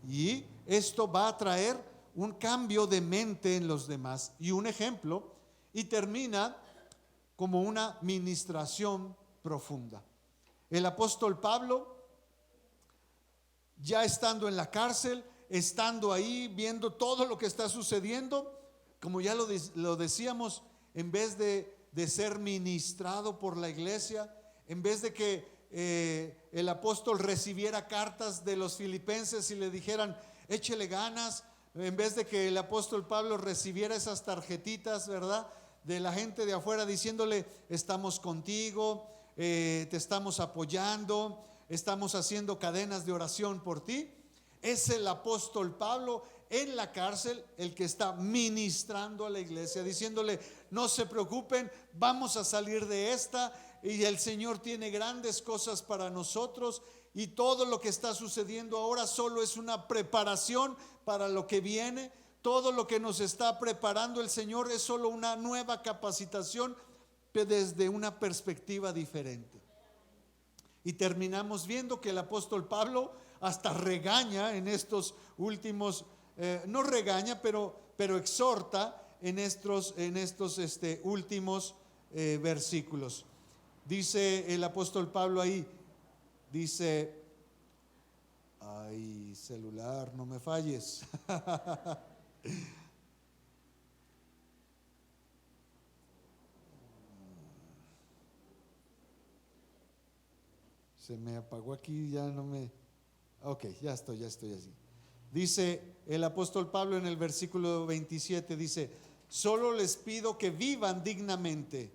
Y esto va a traer un cambio de mente en los demás. Y un ejemplo, y termina como una ministración profunda. El apóstol Pablo, ya estando en la cárcel, estando ahí viendo todo lo que está sucediendo, como ya lo decíamos, en vez de ser ministrado por la iglesia, en vez de que el apóstol recibiera cartas de los filipenses y le dijeran: échele ganas, en vez de que el apóstol Pablo recibiera esas tarjetitas, ¿verdad?, de la gente de afuera diciéndole: estamos contigo, te estamos apoyando, estamos haciendo cadenas de oración por ti. Es el apóstol Pablo en la cárcel el que está ministrando a la iglesia, diciéndole: no se preocupen, vamos a salir de esta, y el Señor tiene grandes cosas para nosotros, y todo lo que está sucediendo ahora solo es una preparación para lo que viene. Todo lo que nos está preparando el Señor es solo una nueva capacitación, pero desde una perspectiva diferente. Y terminamos viendo que el apóstol Pablo hasta regaña en estos últimos, no regaña, pero exhorta en estos últimos versículos. Dice el apóstol Pablo ahí, dice: ay, celular, no me falles. Se me apagó aquí, ya no me... Ok, ya estoy así. Dice el apóstol Pablo en el versículo 27, dice: solo les pido que vivan dignamente,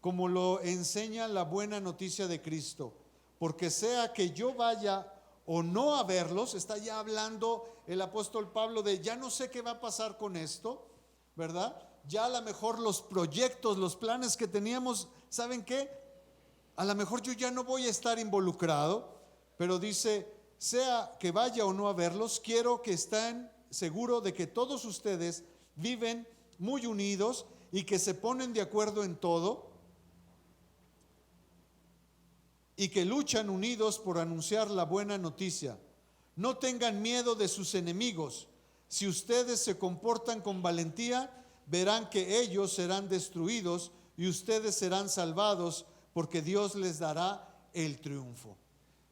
como lo enseña la buena noticia de Cristo, porque sea que yo vaya o no a verlos. Está ya hablando el apóstol Pablo de: ya no sé qué va a pasar con esto, ¿verdad? Ya a lo mejor los proyectos, los planes que teníamos, ¿saben qué? A lo mejor yo ya no voy a estar involucrado, pero dice: sea que vaya o no a verlos, quiero que estén seguros de que todos ustedes viven muy unidos y que se ponen de acuerdo en todo, y que luchan unidos por anunciar la buena noticia. No tengan miedo de sus enemigos. Si ustedes se comportan con valentía, verán que ellos serán destruidos y ustedes serán salvados, porque Dios les dará el triunfo.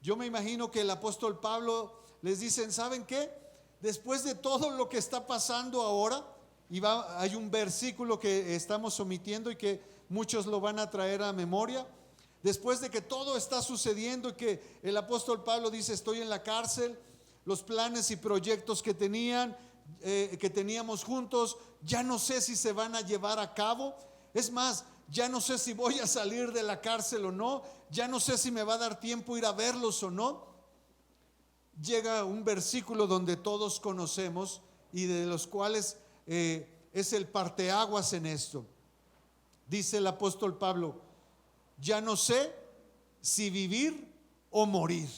Yo me imagino que el apóstol Pablo les dice: ¿saben qué? Después de todo lo que está pasando ahora, hay un versículo que estamos omitiendo y que muchos lo van a traer a memoria. Después de que todo está sucediendo y que el apóstol Pablo dice: estoy en la cárcel, los planes y proyectos que teníamos juntos, ya no sé si se van a llevar a cabo. Es más, ya no sé si voy a salir de la cárcel o no, ya no sé si me va a dar tiempo ir a verlos o no. Llega un versículo donde todos conocemos y de los cuales es el parteaguas en esto. Dice el apóstol Pablo: ya no sé si vivir o morir,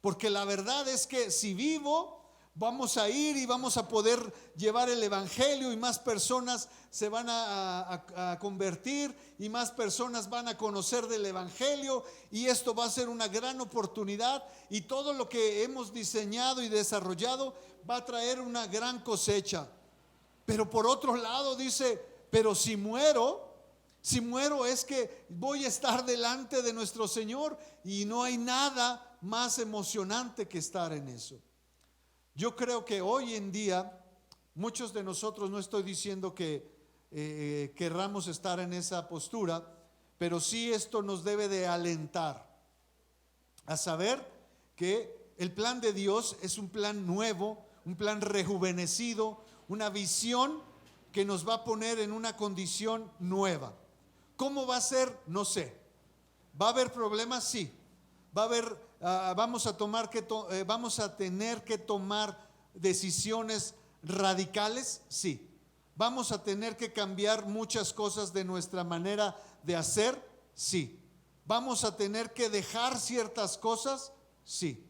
porque la verdad es que si vivo, vamos a ir y vamos a poder llevar el evangelio y más personas se van a convertir y más personas van a conocer del evangelio, y esto va a ser una gran oportunidad, y todo lo que hemos diseñado y desarrollado va a traer una gran cosecha. Pero por otro lado dice: pero si muero es que voy a estar delante de nuestro Señor, y no hay nada más emocionante que estar en eso. Yo creo que hoy en día muchos de nosotros, no estoy diciendo que querramos estar en esa postura, pero sí esto nos debe de alentar a saber que el plan de Dios es un plan nuevo, un plan rejuvenecido, una visión que nos va a poner en una condición nueva. ¿Cómo va a ser? No sé. ¿Va a haber problemas? Sí. ¿Va a haber, vamos a tener que tomar decisiones radicales? Sí. ¿Vamos a tener que cambiar muchas cosas de nuestra manera de hacer? Sí. ¿Vamos a tener que dejar ciertas cosas? Sí.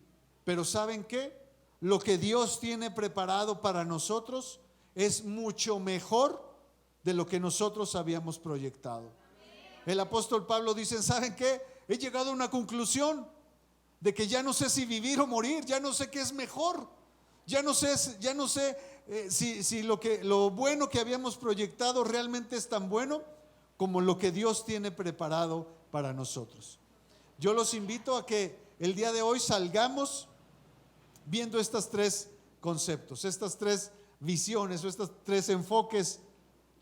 Pero ¿saben qué? Lo que Dios tiene preparado para nosotros es mucho mejor de lo que nosotros habíamos proyectado. El apóstol Pablo dice: ¿saben qué? He llegado a una conclusión de que ya no sé si vivir o morir, ya no sé qué es mejor, ya no sé si lo bueno que habíamos proyectado realmente es tan bueno como lo que Dios tiene preparado para nosotros. Yo los invito a que el día de hoy salgamos viendo estos tres conceptos, estas tres visiones o estos tres enfoques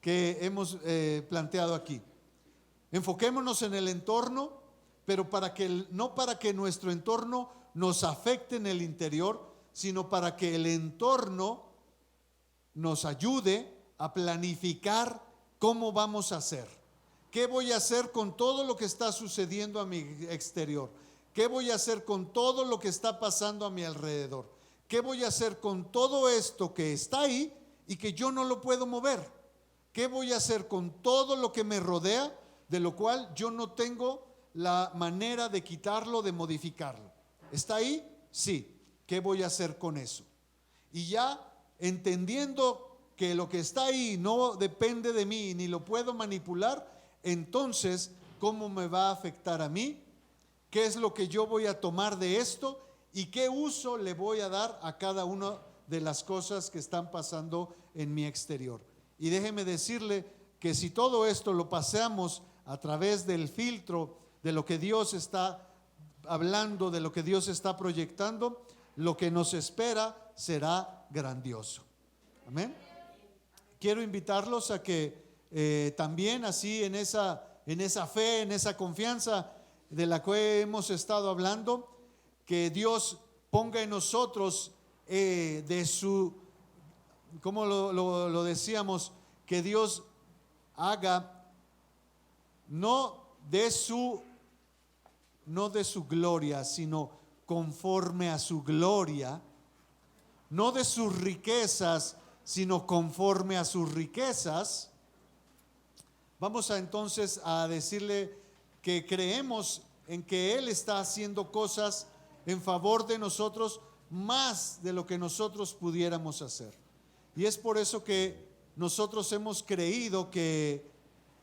que hemos planteado aquí. Enfoquémonos en el entorno, pero no para que nuestro entorno nos afecte en el interior, sino para que el entorno nos ayude a planificar cómo vamos a hacer. ¿Qué voy a hacer con todo lo que está sucediendo a mi exterior? ¿Qué voy a hacer con todo lo que está pasando a mi alrededor? ¿Qué voy a hacer con todo esto que está ahí y que yo no lo puedo mover? ¿Qué voy a hacer con todo lo que me rodea, de lo cual yo no tengo la manera de quitarlo, de modificarlo? ¿Está ahí? Sí. ¿Qué voy a hacer con eso? Y ya entendiendo que lo que está ahí no depende de mí ni lo puedo manipular, entonces, ¿cómo me va a afectar a mí? ¿Qué es lo que yo voy a tomar de esto? ¿Y qué uso le voy a dar a cada una de las cosas que están pasando en mi exterior? Y déjeme decirle que si todo esto lo pasamos a través del filtro de lo que Dios está hablando, de lo que Dios está proyectando, lo que nos espera será grandioso. Amén. Quiero invitarlos a que también así en esa fe, en esa confianza de la que hemos estado hablando, que Dios ponga en nosotros de su, como lo decíamos, que Dios haga no de su gloria, sino conforme a su gloria, no de sus riquezas, sino conforme a sus riquezas. Vamos entonces a decirle que creemos en que Él está haciendo cosas en favor de nosotros más de lo que nosotros pudiéramos hacer. Y es por eso que nosotros hemos creído que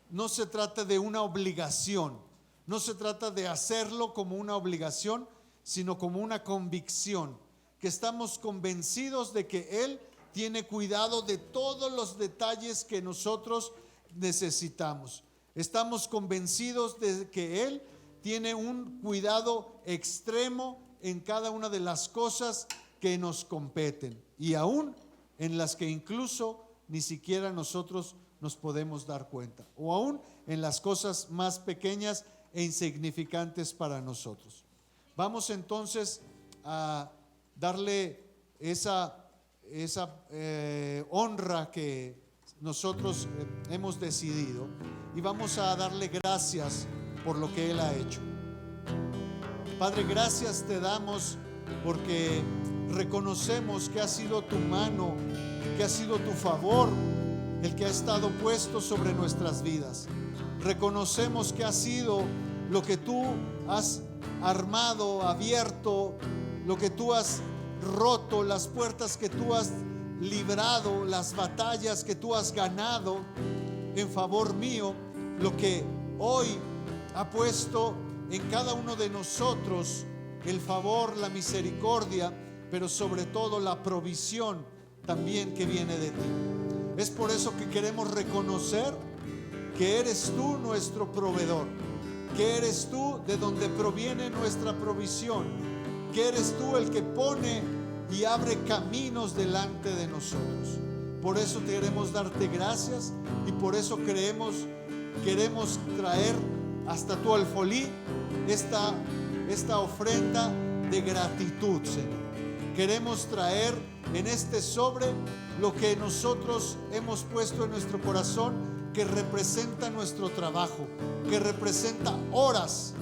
no se trata de una obligación, no se trata de hacerlo como una obligación, sino como una convicción, que estamos convencidos de que Él tiene cuidado de todos los detalles que nosotros necesitamos. Estamos convencidos de que Él tiene un cuidado extremo en cada una de las cosas que nos competen, y aún en las que incluso ni siquiera nosotros nos podemos dar cuenta, o aún en las cosas más pequeñas e insignificantes para nosotros. Vamos entonces a darle esa honra que nosotros hemos decidido, y vamos a darle gracias por lo que Él ha hecho. Padre, gracias te damos porque reconocemos que ha sido tu mano, que ha sido tu favor el que ha estado puesto sobre nuestras vidas. Reconocemos que ha sido lo que tú has armado, abierto, lo que tú has roto, las puertas que tú has librado, las batallas que tú has ganado en favor mío, lo que hoy ha puesto en cada uno de nosotros el favor, la misericordia, pero sobre todo la provisión también que viene de ti. Es por eso que queremos reconocer que eres tú nuestro proveedor, que eres tú de donde proviene nuestra provisión, que eres tú el que pone y abre caminos delante de nosotros. Por eso queremos darte gracias, y por eso queremos traer hasta tu alfolí esta ofrenda de gratitud, Señor. Queremos traer en este sobre lo que nosotros hemos puesto en nuestro corazón, que representa nuestro trabajo, que representa horas,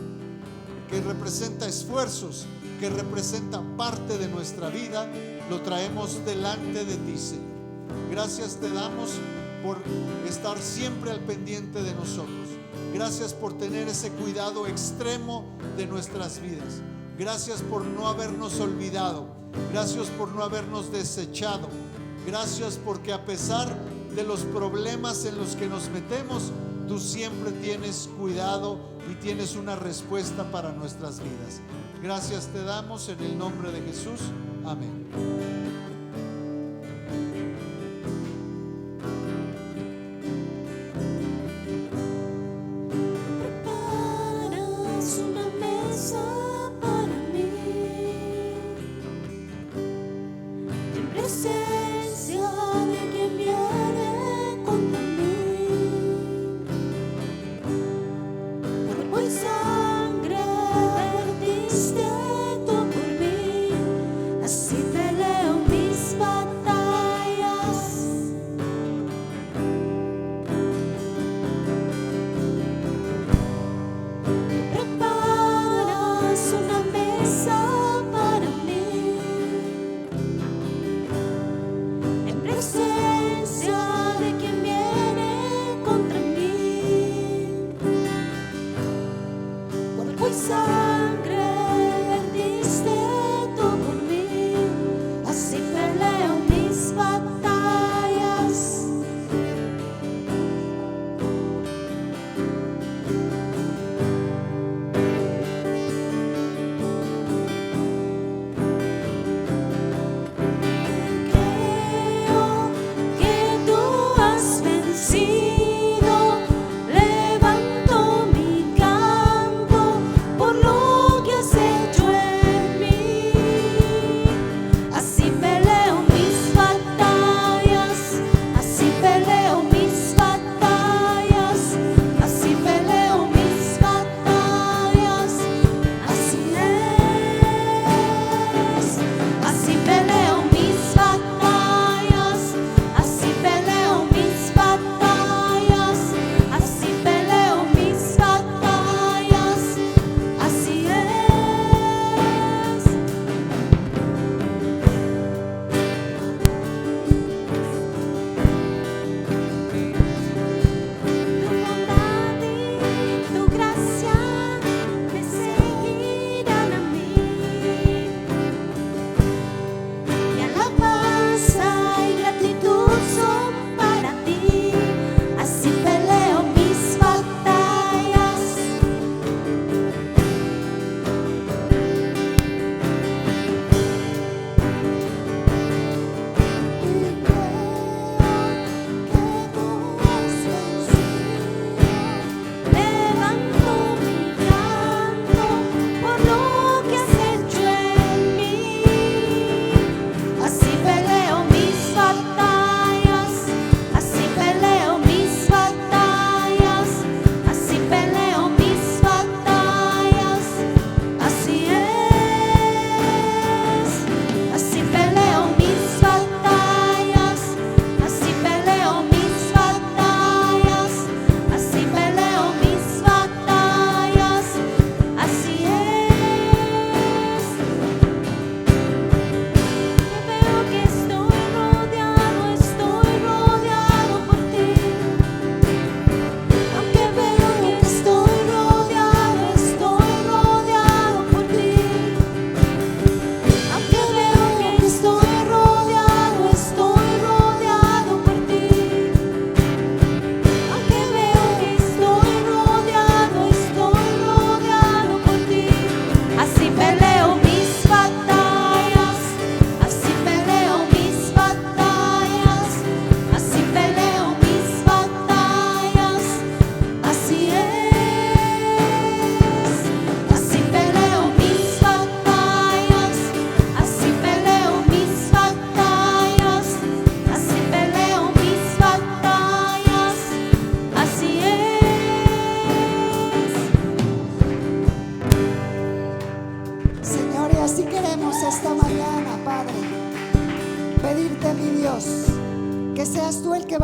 que representa esfuerzos, que representa parte de nuestra vida. Lo traemos delante de ti, Señor. Gracias te damos por estar siempre al pendiente de nosotros. Gracias por tener ese cuidado extremo de nuestras vidas. Gracias por no habernos olvidado. Gracias por no habernos desechado. Gracias porque a pesar de los problemas en los que nos metemos, tú siempre tienes cuidado y tienes una respuesta para nuestras vidas. Gracias te damos en el nombre de Jesús. Amén. Sangre vertiste tú por mí, así te leo mi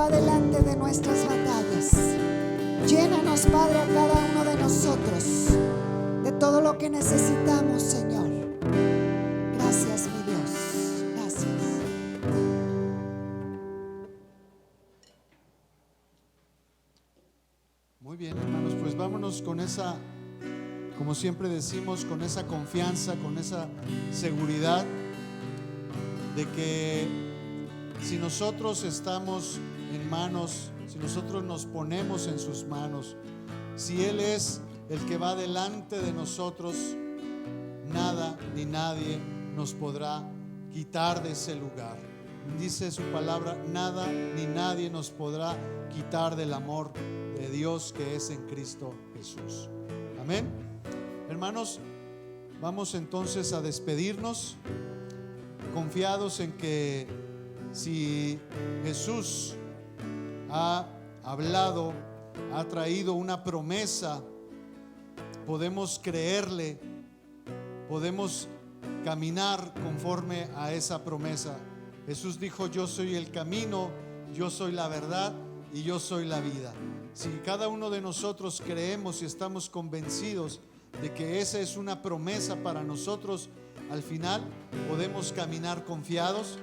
va delante de nuestras batallas. Llénanos, Padre, a cada uno de nosotros de todo lo que necesitamos, Señor. Gracias, mi Dios. Gracias. Muy bien, hermanos, pues vámonos con esa, como siempre decimos, con esa confianza, con esa seguridad de que si nosotros estamos en manos, si nosotros nos ponemos en sus manos, si Él es el que va delante de nosotros, nada ni nadie nos podrá quitar de ese lugar. Dice su palabra, nada ni nadie nos podrá quitar del amor de Dios que es en Cristo Jesús. Amén. Hermanos, vamos entonces a despedirnos, confiados en que si Jesús ha hablado, ha traído una promesa, podemos creerle, podemos caminar conforme a esa promesa. Jesús dijo: yo soy el camino, yo soy la verdad y yo soy la vida. Si cada uno de nosotros creemos y estamos convencidos de que esa es una promesa para nosotros, al final podemos caminar confiados,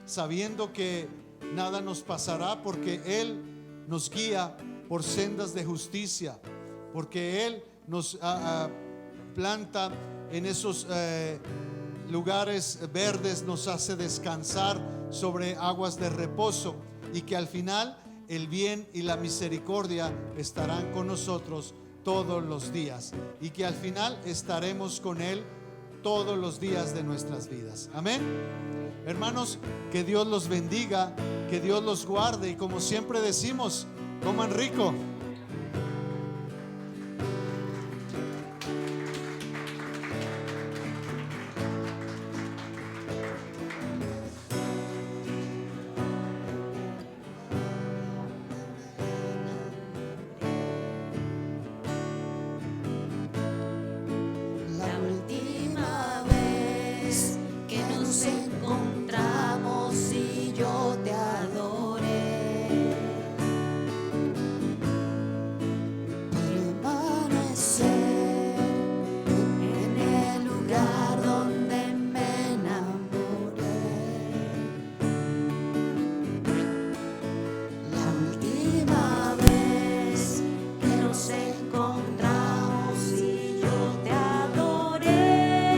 sabiendo que nada nos pasará, porque Él nos guía por sendas de justicia, porque Él nos planta en esos lugares verdes, nos hace descansar sobre aguas de reposo, y que al final el bien y la misericordia estarán con nosotros todos los días, y que al final estaremos con Él todos los días de nuestras vidas. Amén. Hermanos, que Dios los bendiga, que Dios los guarde, y como siempre decimos, coman rico.